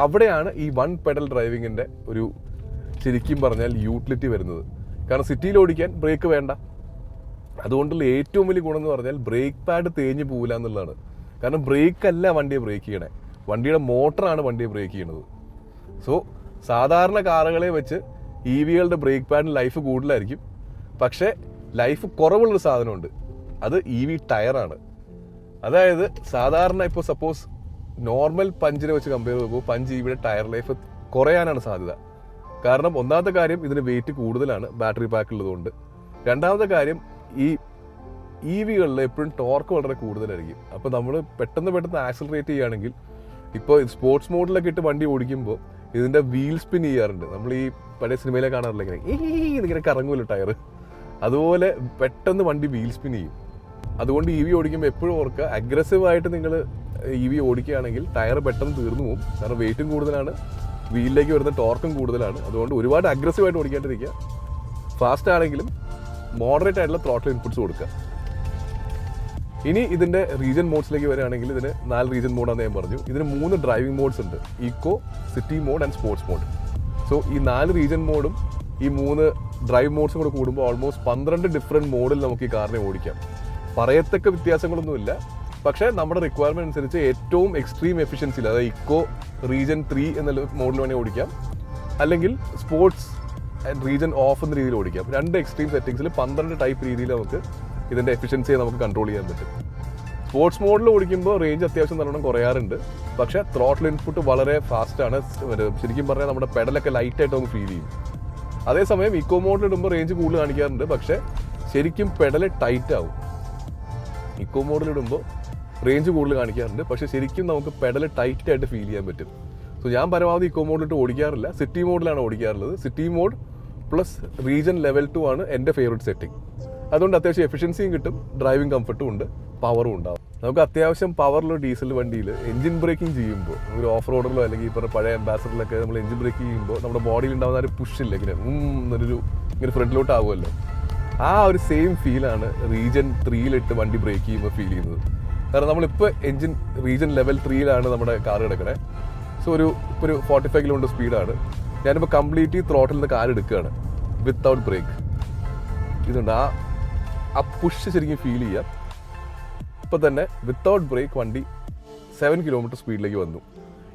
അവിടെയാണ് ഈ വൺ പെഡൽ ഡ്രൈവിങ്ങിൻ്റെ ഒരു ശരിക്കും പറഞ്ഞാൽ യൂട്ടിലിറ്റി വരുന്നത്. കാരണം സിറ്റിയിൽ ഓടിക്കാൻ ബ്രേക്ക് വേണ്ട. അതുകൊണ്ടുള്ള ഏറ്റവും വലിയ ഗുണം എന്ന് പറഞ്ഞാൽ ബ്രേക്ക് പാഡ് തേഞ്ഞ് പോകില്ല എന്നുള്ളതാണ്. കാരണം ബ്രേക്കല്ല വണ്ടിയെ ബ്രേക്ക് ചെയ്യണേ, വണ്ടിയുടെ മോട്ടറാണ് വണ്ടിയെ ബ്രേക്ക് ചെയ്യണത്. സോ സാധാരണ കാറുകളെ വെച്ച് EVകളുടെ ബ്രേക്ക് പാഡിന് ലൈഫ് കൂടുതലായിരിക്കും. പക്ഷേ ലൈഫ് കുറവുള്ളൊരു സാധനമുണ്ട്, അത് EV ടയറാണ്. അതായത് സാധാരണ ഇപ്പോൾ സപ്പോസ് നോർമൽ പഞ്ചിനെ വെച്ച് കമ്പയർ ചെയ്യുമ്പോൾ പഞ്ച് EVയുടെ ടയർ ലൈഫ് കുറയാനാണ് സാധ്യത. കാരണം ഒന്നാമത്തെ കാര്യം ഇതിന് വെയിറ്റ് കൂടുതലാണ്, ബാറ്ററി പാക്ക് ഉള്ളതുകൊണ്ട്. രണ്ടാമത്തെ കാര്യം ഈ EVകളിൽ എപ്പോഴും ടോർക്ക് വളരെ കൂടുതലായിരിക്കും. അപ്പോൾ നമ്മൾ പെട്ടെന്ന് ആക്സിലറേറ്റ് ചെയ്യുകയാണെങ്കിൽ, ഇപ്പോൾ സ്പോർട്സ് മോഡിലൊക്കെ ഇട്ട് വണ്ടി ഓടിക്കുമ്പോൾ ഇതിൻ്റെ വീൽ സ്പിൻ ചെയ്യാറുണ്ട്. നമ്മൾ ഈ പഴയ സിനിമയിലെ കാണാറില്ല, ഇങ്ങനെ കറങ്ങുമല്ലോ ടയർ, അതുപോലെ പെട്ടെന്ന് വണ്ടി വീൽ സ്പിൻ ചെയ്യും. അതുകൊണ്ട് EV ഓടിക്കുമ്പോൾ എപ്പോഴും ഓർക്കുക, അഗ്രസീവായിട്ട് നിങ്ങൾ EV ഓടിക്കുകയാണെങ്കിൽ ടയർ പെട്ടെന്ന് തീർന്നു പോകും. കാരണം വെയിറ്റും കൂടുതലാണ്, വീലിലേക്ക് വരുന്ന ടോർക്കും കൂടുതലാണ്. അതുകൊണ്ട് ഒരുപാട് അഗ്രസീവായിട്ട് ഓടിക്കാണ്ടിരിക്കുക. ഫാസ്റ്റ് ആണെങ്കിലും മോഡറേറ്റ് ആയിട്ടുള്ള ത്രോട്ടിൽ ഇൻപുട്സ് കൊടുക്കുക. ഇനി ഇതിൻ്റെ റീജൻ മോഡ്സിലേക്ക് വരികയാണെങ്കിൽ ഇതിന് 4 റീജൻ മോഡാണെന്ന് ഞാൻ പറഞ്ഞു. ഇതിന് 3 ഡ്രൈവിംഗ് മോഡ്സ് ഉണ്ട്, eco, city mode and sports mode. So ഈ 4 റീജൻ മോഡും ഈ 3 ഡ്രൈവ് മോഡ്സും കൂടെ കൂടുമ്പോൾ ഓൾമോസ്റ്റ് 12 ഡിഫറെൻറ്റ് മോഡിൽ നമുക്ക് ഈ കാറിനെ ഓടിക്കാം. പറയത്തക്ക വ്യത്യാസങ്ങളൊന്നുമില്ല, പക്ഷേ നമ്മുടെ റിക്വയർമെൻറ്റ് അനുസരിച്ച് ഏറ്റവും എക്സ്ട്രീം എഫിഷ്യൻസിയിൽ, അതായത് ഇക്കോ റീജൻ 3 എന്നുള്ള മോഡിൽ വേണമെങ്കിൽ ഓടിക്കാം, അല്ലെങ്കിൽ സ്പോർട്സ് ആൻഡ് റീജൻ ഓഫ് എന്ന രീതിയിൽ ഓടിക്കാം. 2 എക്സ്ട്രീം സെറ്റിംഗ്സിൽ 12 ടൈപ്പ് രീതിയിൽ നമുക്ക് ഇതിൻ്റെ എഫിഷ്യൻസിയെ നമുക്ക് കൺട്രോൾ ചെയ്യാൻ പറ്റും. സ്പോർട്സ് മോഡിൽ ഓടിക്കുമ്പോൾ റേഞ്ച് അത്യാവശ്യം നല്ലോണം കുറയാറുണ്ട്, പക്ഷേ ത്രോട്ടിൽ ഇൻപുട്ട് വളരെ ഫാസ്റ്റാണ്. ശരിക്കും പറഞ്ഞാൽ നമ്മുടെ പെഡലൊക്കെ ലൈറ്റായിട്ട് നമുക്ക് ഫീൽ ചെയ്യും. അതേസമയം ഇക്കോ മോഡിൽ ഇടുമ്പോൾ റേഞ്ച് കൂടുതൽ കാണിക്കാറുണ്ട്, പക്ഷേ ശരിക്കും പെഡൽ ടൈറ്റ് ആവും. ഇക്കോ മോഡിൽ ഇടുമ്പോൾ റേഞ്ച് കൂടുതൽ കാണിക്കാറുണ്ട്, പക്ഷേ ശരിക്കും നമുക്ക് പെഡൽ ടൈറ്റായിട്ട് ഫീൽ ചെയ്യാൻ പറ്റും. സോ ഞാൻ പരമാവധി ഇക്കോ മോഡിലിട്ട് ഓടിക്കാറില്ല, സിറ്റി മോഡിലാണ് ഓടിക്കാറുള്ളത്. City mode plus regen level 2 ആണ് എൻ്റെ ഫേവറേറ്റ് സെറ്റിംഗ്. അതുകൊണ്ട് അത്യാവശ്യം എഫിഷ്യൻസിയും കിട്ടും, ഡ്രൈവിംഗ് കംഫർട്ടും ഉണ്ട്, പവറും ഉണ്ടാവും. നമുക്ക് അത്യാവശ്യം പവറുള്ള ഡീസൽ വണ്ടിയിൽ എഞ്ചിൻ ബ്രേക്കിംഗ് ചെയ്യുമ്പോൾ, ഒരു ഓഫ് റോഡറിലോ അല്ലെങ്കിൽ ഇപ്പോൾ പഴയ അംബാസഡറിലൊക്കെ നമ്മൾ എഞ്ചിൻ ബ്രേക്ക് ചെയ്യുമ്പോൾ നമ്മുടെ ബോഡിയിൽ ഉണ്ടാകുന്ന ഒരു പുഷില്ല, ഇങ്ങനെ ഫ്രണ്ടിലോട്ട് ആകുമല്ലോ, ആ ഒരു സെയിം ഫീലാണ് റീജൻ 3 വണ്ടി ബ്രേക്ക് ചെയ്യുമ്പോൾ ഫീൽ ചെയ്യുന്നത്. കാരണം നമ്മളിപ്പോൾ റീജൻ ലെവൽ 3 നമ്മുടെ കാർ കിടക്കണേ. സോ ഇപ്പോൾ ഒരു 45 കിലോമീറ്റർ സ്പീഡാണ്. ഞാനിപ്പോൾ കംപ്ലീറ്റ്ലി ത്രോട്ടിൽ നിന്ന് കാർ എടുക്കുകയാണ് വിത്തൗട്ട് ബ്രേക്ക്. ഇതുണ്ട് ആ പുഷ് ശരിക്കും ഫീൽ ചെയ്യാം. ഇപ്പോൾ തന്നെ വിത്തൗട്ട് ബ്രേക്ക് വണ്ടി 7 കിലോമീറ്റർ സ്പീഡിലേക്ക് വന്നു.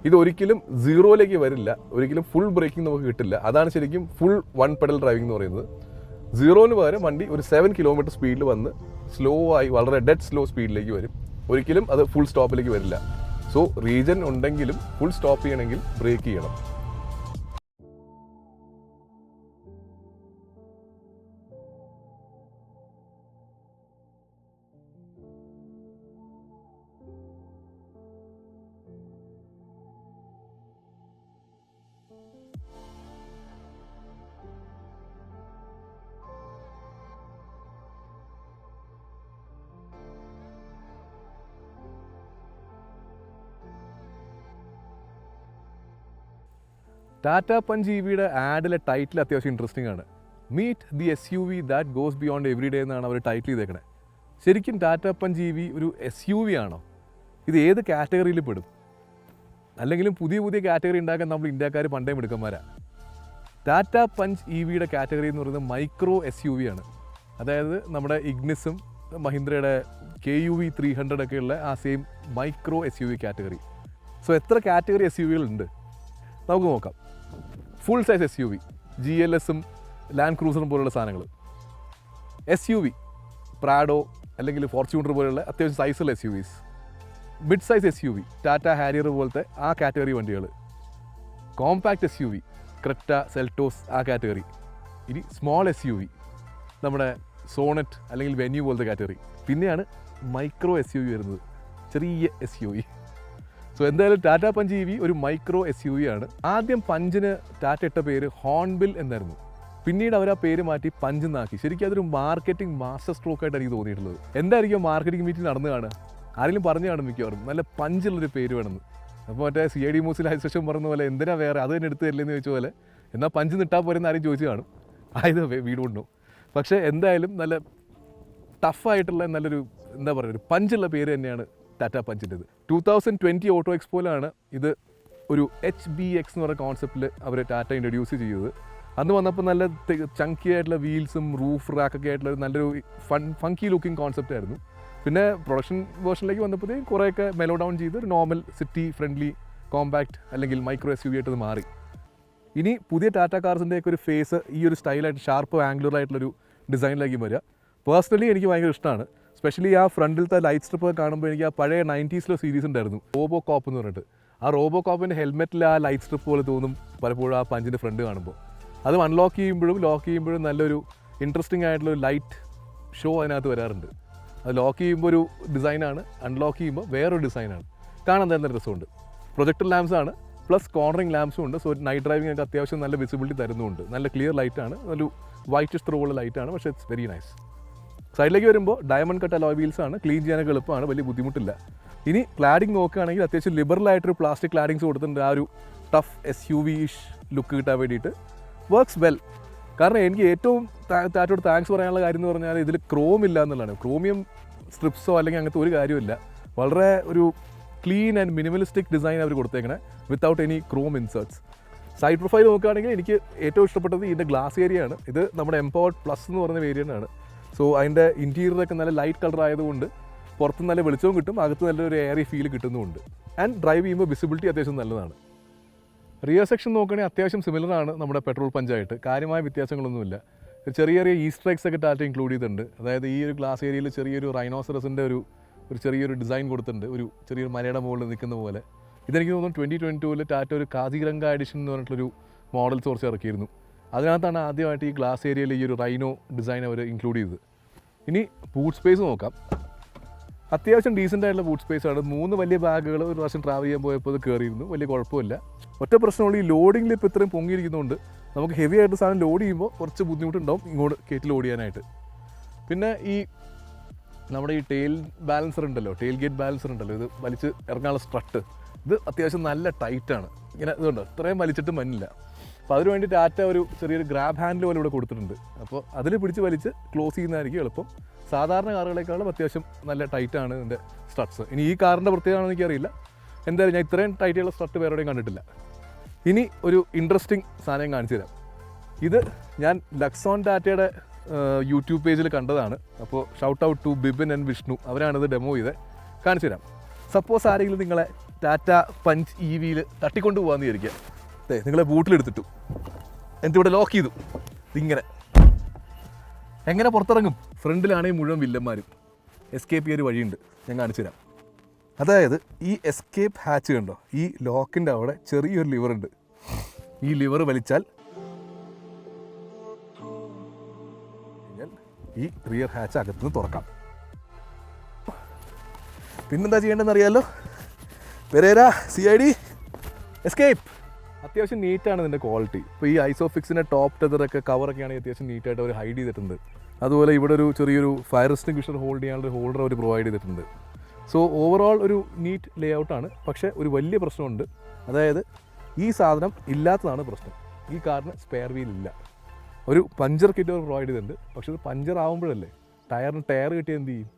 ഇതൊരിക്കലും 0ലേക്ക് വരില്ല, ഒരിക്കലും ഫുൾ ബ്രേക്കിംഗ് നമുക്ക് കിട്ടില്ല. അതാണ് ശരിക്കും ഫുൾ വൺ പെഡൽ ഡ്രൈവിംഗ് എന്ന് പറയുന്നത്. 0ന് പകരം വണ്ടി ഒരു 7 കിലോമീറ്റർ സ്പീഡിൽ വന്ന് സ്ലോ ആയി വളരെ ഡെഡ് സ്ലോ സ്പീഡിലേക്ക് വരും. ഒരിക്കലും അത് ഫുൾ സ്റ്റോപ്പിലേക്ക് വരില്ല. സോ റീജൻ ഉണ്ടെങ്കിലും ഫുൾ സ്റ്റോപ്പ് ചെയ്യണമെങ്കിൽ ബ്രേക്ക് ചെയ്യണം. ടാറ്റ പഞ്ച് EVയുടെ ആഡിലെ ടൈറ്റിൽ അത്യാവശ്യം ഇൻട്രസ്റ്റിംഗ് ആണ്. Meet the SUV that goes beyond every day എന്നാണ് അവർ ടൈറ്റിൽ ചെയ്തേക്കണേ. ശരിക്കും ടാറ്റ പഞ്ച് EV ഒരു SUV ആണോ? ഇത് ഏത് കാറ്റഗറിയിൽ പെടും? അല്ലെങ്കിലും പുതിയ പുതിയ കാറ്റഗറി ഉണ്ടാക്കാൻ നമ്മൾ ഇന്ത്യക്കാർ പണ്ടേ മിടുക്കന്മാരാണ്. ടാറ്റ പഞ്ച് ഇ വിയുടെ കാറ്റഗറി എന്ന് പറയുന്നത് മൈക്രോ SUV ആണ്. അതായത് നമ്മുടെ ഇഗ്നിസും മഹീന്ദ്രയുടെ KUV 300 ഒക്കെയുള്ള ആ same micro SUV category. So എത്ര കാറ്റഗറി SUVകളുണ്ട് നമുക്ക് നോക്കാം. ഫുൾ സൈസ് SUV GLSും ലാൻഡ് ക്രൂസറും പോലുള്ള സാധനങ്ങൾ. SUV പ്രാഡോ അല്ലെങ്കിൽ ഫോർച്യൂണർ പോലുള്ള അത്യാവശ്യം സൈസുള്ള SUVs. Mid size SUV Tata Harrier പോലത്തെ ആ കാറ്റഗറി വണ്ടികൾ. കോമ്പാക്റ്റ് SUV ക്രെറ്റ, സെൽറ്റോസ് ആ കാറ്റഗറി. ഇനി സ്മോൾ SUV നമ്മുടെ സോണറ്റ് അല്ലെങ്കിൽ വെന്യൂ പോലത്തെ കാറ്റഗറി. പിന്നെയാണ് മൈക്രോ SUV വരുന്നത്, ചെറിയ SUV. സോ എന്തായാലും ടാറ്റ പഞ്ച് EV ഒരു മൈക്രോ SUV ആണ്. ആദ്യം പഞ്ചിന് ടാറ്റ ഇട്ട പേര് ഹോൺബിൽ എന്നായിരുന്നു. പിന്നീട് അവർ ആ പേര് മാറ്റി പഞ്ച് എന്നാക്കി. ശരിക്കും അതൊരു മാർക്കറ്റിംഗ് മാസ്റ്റർ സ്ട്രോക്ക് ആയിട്ട് എനിക്ക് തോന്നിയിട്ടുള്ളത്. എന്തായിരിക്കും മാർക്കറ്റിംഗ് മീറ്റിംഗ് നടന്നു കാണുക, ആരെങ്കിലും പറഞ്ഞു കാണും മിക്കവാറും നല്ല പഞ്ചുള്ളൊരു പേര് വേണമെന്ന്. അപ്പോൾ മറ്റേ CID മൂസിൽ ഹൈസ്റ്റേഷൻ പറഞ്ഞ പോലെ എന്തിനാ വേറെ അത് തന്നെ എടുത്ത് തരില്ലെന്ന് ചോദിച്ച പോലെ എന്നാൽ പഞ്ച് നിട്ടാൽ പോരെന്ന് ആരും ചോദിച്ചു കാണും. ആയത് വീടുണ്ടോ. പക്ഷേ എന്തായാലും നല്ല ടഫായിട്ടുള്ള നല്ലൊരു എന്താ പറയുക ഒരു പഞ്ചുള്ള പേര് തന്നെയാണ് ടാറ്റ പഞ്ചിൻ്റെത്. 2020 ഓട്ടോ എക്സ്പോയിലാണ് ഇത് ഒരു HBX എന്ന് പറയുന്ന കോൺസെപ്റ്റിൽ അവർ ടാറ്റ ഇൻട്രൊഡ്യൂസ് ചെയ്തത്. അന്ന് വന്നപ്പോൾ നല്ല ചങ്കി ആയിട്ടുള്ള വീൽസും റൂഫ് റാക്കൊക്കെ ആയിട്ടുള്ള നല്ലൊരു ഫങ്കി ലുക്കിംഗ് കോൺസെപ്റ്റ് ആയിരുന്നു. പിന്നെ പ്രൊഡക്ഷൻ വേർഷനിലേക്ക് വന്നപ്പോഴത്തേക്കും കുറേയൊക്കെ മെലോ ഡൗൺ ചെയ്ത് ഒരു നോർമൽ സിറ്റി ഫ്രണ്ട്ലി കോമ്പാക്റ്റ് അല്ലെങ്കിൽ മൈക്രോ SUV ആയിട്ട് മാറി. ഇനി പുതിയ ടാറ്റ കാർസിൻ്റെയൊക്കെ ഒരു ഫേസ് ഈ ഒരു സ്റ്റൈലായിട്ട് ഷാർപ്പ് ആംഗുലർ ആയിട്ടുള്ളൊരു ഡിസൈനിലേക്ക് വരിക. പേഴ്സണലി എനിക്ക് ഭയങ്കര ഇഷ്ടമാണ്. സ്പെഷ്യലി ആ ഫ്രണ്ടിലത്തെ ലൈറ്റ് സ്ട്രിപ്പ് കാണുമ്പോൾ എനിക്ക് ആ പഴയ 90s സീരീസ് ഉണ്ടായിരുന്നു റോബോ കോപ്പ് എന്ന് പറഞ്ഞിട്ട്. ആ റോബോ കോപ്പിൻ്റെ ഹെൽമെറ്റിൽ ആ ലൈറ്റ് സ്ട്രിപ്പ് പോലെ തോന്നും പലപ്പോഴും ആ പഞ്ചിൻ്റെ ഫ്രണ്ട് കാണുമ്പോൾ. അത് അൺലോക്ക് ചെയ്യുമ്പോഴും ലോക്ക് ചെയ്യുമ്പോഴും നല്ലൊരു ഇൻട്രസ്റ്റിംഗ് ആയിട്ടുള്ളൊരു ലൈറ്റ് ഷോ അതിനകത്ത് വരാറുണ്ട്. അത് ലോക്ക് ചെയ്യുമ്പോൾ ഒരു ഡിസൈനാണ്, അൺലോക്ക് ചെയ്യുമ്പോൾ വേറൊരു ഡിസൈനാണ്. കാണാൻ തന്നെ രസമുണ്ട്. പ്രൊജക്ടർ ലാംപ്സ് ആണ്, പ്ലസ് കോർണറിങ് ലാംപ്സും ഉണ്ട്. സോ നൈറ്റ് ഡ്രൈവിംഗ് ഒക്കെ അത്യാവശ്യം നല്ല വിസിബിലിറ്റി തരുന്നുണ്ട്. നല്ല ക്ലിയർ ലൈറ്റാണ്, നല്ലൊരു വൈറ്റ് ത്രൂ ഉള്ള ലൈറ്റാണ്, പക്ഷേ ഇറ്റ്സ് വെരി നൈസ്. സൈഡിലേക്ക് വരുമ്പോൾ ഡയമണ്ട് കട്ട് അലോയ് വീൽസ് ആണ്, ക്ലീൻ ചെയ്യാനൊക്കെ എളുപ്പമാണ്, വലിയ ബുദ്ധിമുട്ടില്ല. ഇനി ക്ലാഡിംഗ് നോക്കുകയാണെങ്കിൽ അത്യാവശ്യം ലിബറലായിട്ടൊരു പ്ലാസ്റ്റിക് ക്ലാഡിങ്സ് കൊടുത്തിട്ടുണ്ട്. ആ ഒരു ടഫ് SUV-ish ലുക്ക് കിട്ടാൻ വേണ്ടിയിട്ട് വർക്ക്സ് വെൽ. കാരണം എനിക്ക് ഏറ്റവും ടാറ്റയോട് താങ്ക്സ് പറയാനുള്ള കാര്യം എന്ന് പറഞ്ഞാൽ ഇതിൽ ക്രോം ഇല്ല എന്നുള്ളതാണ്. ക്രോമിയം സ്ട്രിപ്സോ അല്ലെങ്കിൽ അങ്ങനത്തെ ഒരു കാര്യമില്ല. വളരെ ഒരു ക്ലീൻ ആൻഡ് മിനിമലിസ്റ്റിക് ഡിസൈൻ അവർ കൊടുത്തേക്കണേ without any chrome inserts. Side profile നോക്കുകയാണെങ്കിൽ എനിക്ക് ഏറ്റവും ഇഷ്ടപ്പെട്ടത് ഇതിൻ്റെ ഗ്ലാസ് ഏരിയ ആണ്. ഇത് നമ്മുടെ എംപവേർഡ് പ്ലസ് എന്ന് പറയുന്ന വേരിയൻ്റ് ആണ്. സോ അതിൻ്റെ ഇൻറ്റീരിയറൊക്കെ നല്ല ലൈറ്റ് കളർ ആയതുകൊണ്ട് പുറത്ത് നല്ല വെളിച്ചവും കിട്ടും, അകത്ത് നല്ലൊരു എയറി ഫീൽ കിട്ടുന്നുമുണ്ട്. ആൻഡ് ഡ്രൈവ് ചെയ്യുമ്പോൾ വിസിബിലിറ്റി അത്യാവശ്യം നല്ലതാണ്. റിയർ സെക്ഷൻ നോക്കുകയാണെങ്കിൽ അത്യാവശ്യം സിമിലറാണ് നമ്മുടെ പെട്രോൾ പഞ്ചായിട്ട്. കാര്യമായ വ്യത്യാസങ്ങളൊന്നുമില്ല. ചെറിയ ചെറിയ ഈസ്റ്റർ എഗ്സ് ഒക്കെ ടാറ്റ ഇൻക്ലൂഡ് ചെയ്തിട്ടുണ്ട്. അതായത് ഈ ഒരു ഗ്ലാസ് ഏരിയയിൽ ചെറിയൊരു റൈനോസറസിൻ്റെ ഒരു ചെറിയൊരു ഡിസൈൻ കൊടുത്തിട്ടുണ്ട്, ഒരു ചെറിയൊരു മലയുടെ മുകളിൽ നിൽക്കുന്ന പോലെ. ഇതെനിക്ക് തോന്നുന്നു 2022 ടാറ്റ ഒരു കാസിരംഗ എഡിഷൻ എന്ന് പറഞ്ഞിട്ടുള്ളൊരു മോഡൽ സോഴ്സ് ഇറക്കിയിരുന്നു. അതിനകത്താണ് ആദ്യമായിട്ട് ഈ ഗ്ലാസ് ഏരിയയിൽ ഈ ഒരു റൈനോ ഡിസൈൻ അവർ ഇൻക്ലൂഡ് ചെയ്തത്. ഇനി ബൂട്ട് സ്പേസ് നോക്കാം. അത്യാവശ്യം ഡീസൻ്റ് ആയിട്ടുള്ള ബൂട്ട് സ്പേസ് ആണ്. 3 വലിയ ബാഗുകൾ ഒരു പ്രാവശ്യം ട്രാവൽ ചെയ്യാൻ പോയപ്പോൾ അത് കയറിയിരുന്നു, വലിയ കുഴപ്പമില്ല. ഒറ്റ പ്രശ്നമുള്ള ഈ ലോഡിങ്ങിൽ ഇപ്പോൾ ഇത്രയും പൊങ്ങിയിരിക്കുന്നതുകൊണ്ട് നമുക്ക് ഹെവി ആയിട്ട് സാധനം ലോഡ് ചെയ്യുമ്പോൾ കുറച്ച് ബുദ്ധിമുട്ടുണ്ടാവും ഇങ്ങോട്ട് കയറ്റി ലോഡ് ചെയ്യാനായിട്ട്. പിന്നെ ഈ നമ്മുടെ ഈ ടെയിൽ ബാലൻസർ ഉണ്ടല്ലോ, ടെയിൽ ഗേറ്റ് ബാലൻസർ ഉണ്ടല്ലോ, ഇത് വലിച്ച് ഇറങ്ങാനുള്ള സ്ട്രട്ട്, ഇത് അത്യാവശ്യം നല്ല ടൈറ്റാണ്. ഇങ്ങനെ ഇതുണ്ട്, ഇത്രയും വലിച്ചിട്ട് മഞ്ഞില്ല. അപ്പോൾ അതിന് വേണ്ടി ടാറ്റ ഒരു ചെറിയൊരു ഗ്രാബ് ഹാൻഡിൽ പോലെ ഇവിടെ കൊടുത്തിട്ടുണ്ട്. അപ്പോൾ അതിൽ പിടിച്ച് വലിച്ച് ക്ലോസ് ചെയ്യുന്നതായിരിക്കും എളുപ്പം. സാധാരണ കാറുകളെക്കാളും അത്യാവശ്യം നല്ല ടൈറ്റാണ് ഇതിൻ്റെ സ്ട്രട്ട്സ്. ഇനി ഈ കാറിൻ്റെ പ്രത്യേകമാണെന്ന് എനിക്കറിയില്ല. എന്തായാലും ഞാൻ ഇത്രയും ടൈറ്റുള്ള സ്ട്രട്ട് വേറെ എവിടെയും കണ്ടിട്ടില്ല. ഇനി ഒരു ഇൻട്രസ്റ്റിംഗ് സാധനം കാണിച്ചു തരാം. ഇത് ഞാൻ ലക്സോൺ ടാറ്റയുടെ യൂട്യൂബ് പേജിൽ കണ്ടതാണ്. അപ്പോൾ shout out to Bibin and Vishnu, അവരാണിത് ഡെമോ ചെയ്ത് കാണിച്ചു തരാം. സപ്പോസ് ആരെങ്കിലും നിങ്ങളെ ടാറ്റ പഞ്ച് EVയിൽ തട്ടിക്കൊണ്ട് പോകാമെന്ന് വിചാരിക്കുക. നിങ്ങളെ ബൂട്ടിലെടുത്തിട്ടു, എന്നിട്ട് ഇവിടെ ലോക്ക് ചെയ്തു. ഇതിങ്ങനെ എങ്ങനെ പുറത്തിറങ്ങും? ഫ്രണ്ടിലാണെങ്കിൽ മുഴുവൻ വില്ലന്മാരും. എസ്കേപ്പ് ചെയ്യാൻ ഒരു വഴിയുണ്ട്, ഞാൻ കാണിച്ചു തരാം. അതായത് ഈ എസ്കേപ്പ് ഹാച്ച് കണ്ടോ, ഈ ലോക്കിൻ്റെ അവിടെ ചെറിയൊരു ലിവറുണ്ട്. ഈ ലിവർ വലിച്ചാൽ ഈ റിയർ ഹാച്ച് അകത്തുനിന്ന് തുറക്കാം. പിന്നെന്താ ചെയ്യേണ്ടതെന്ന് അറിയാമല്ലോ. പെരേര CID എസ്കേപ്പ്. അത്യാവശ്യം നീറ്റാണ് ഇതിൻ്റെ ക്വാളിറ്റി. ഇപ്പോൾ ഈ ഐസോഫിക്സിൻ്റെ ടോപ്പ് ടെതറൊക്കെ കവറൊക്കെ ആണെങ്കിൽ അത്യാവശ്യം നീറ്റായിട്ട് അവർ ഹൈഡ് ചെയ്തിട്ടുണ്ട്. അതുപോലെ ഇവിടെ ഒരു ചെറിയൊരു ഫയർ എക്സ്റ്റിംഗ്വിഷർ ഹോൾഡ് ചെയ്യാനുള്ള ഒരു ഹോൾഡർ അവർ പ്രൊവൈഡ് ചെയ്തിട്ടുണ്ട്. സോ ഓവറോൾ ഒരു നീറ്റ് ലേ ഔട്ടാണ്. പക്ഷേ ഒരു വലിയ പ്രശ്നമുണ്ട്. അതായത് ഈ സാധനം ഇല്ലാത്തതാണ് പ്രശ്നം. ഈ കാറിന് സ്പെയർ വീൽ ഇല്ല. ഒരു പഞ്ചർ കിറ്റ് അവർ പ്രൊവൈഡ് ചെയ്തിട്ടുണ്ട്. പക്ഷേ ഇത് പഞ്ചർ ആകുമ്പോഴല്ലേ, ടയറിന് ടയർ കിട്ടിയാൽ എന്ത് ചെയ്യും?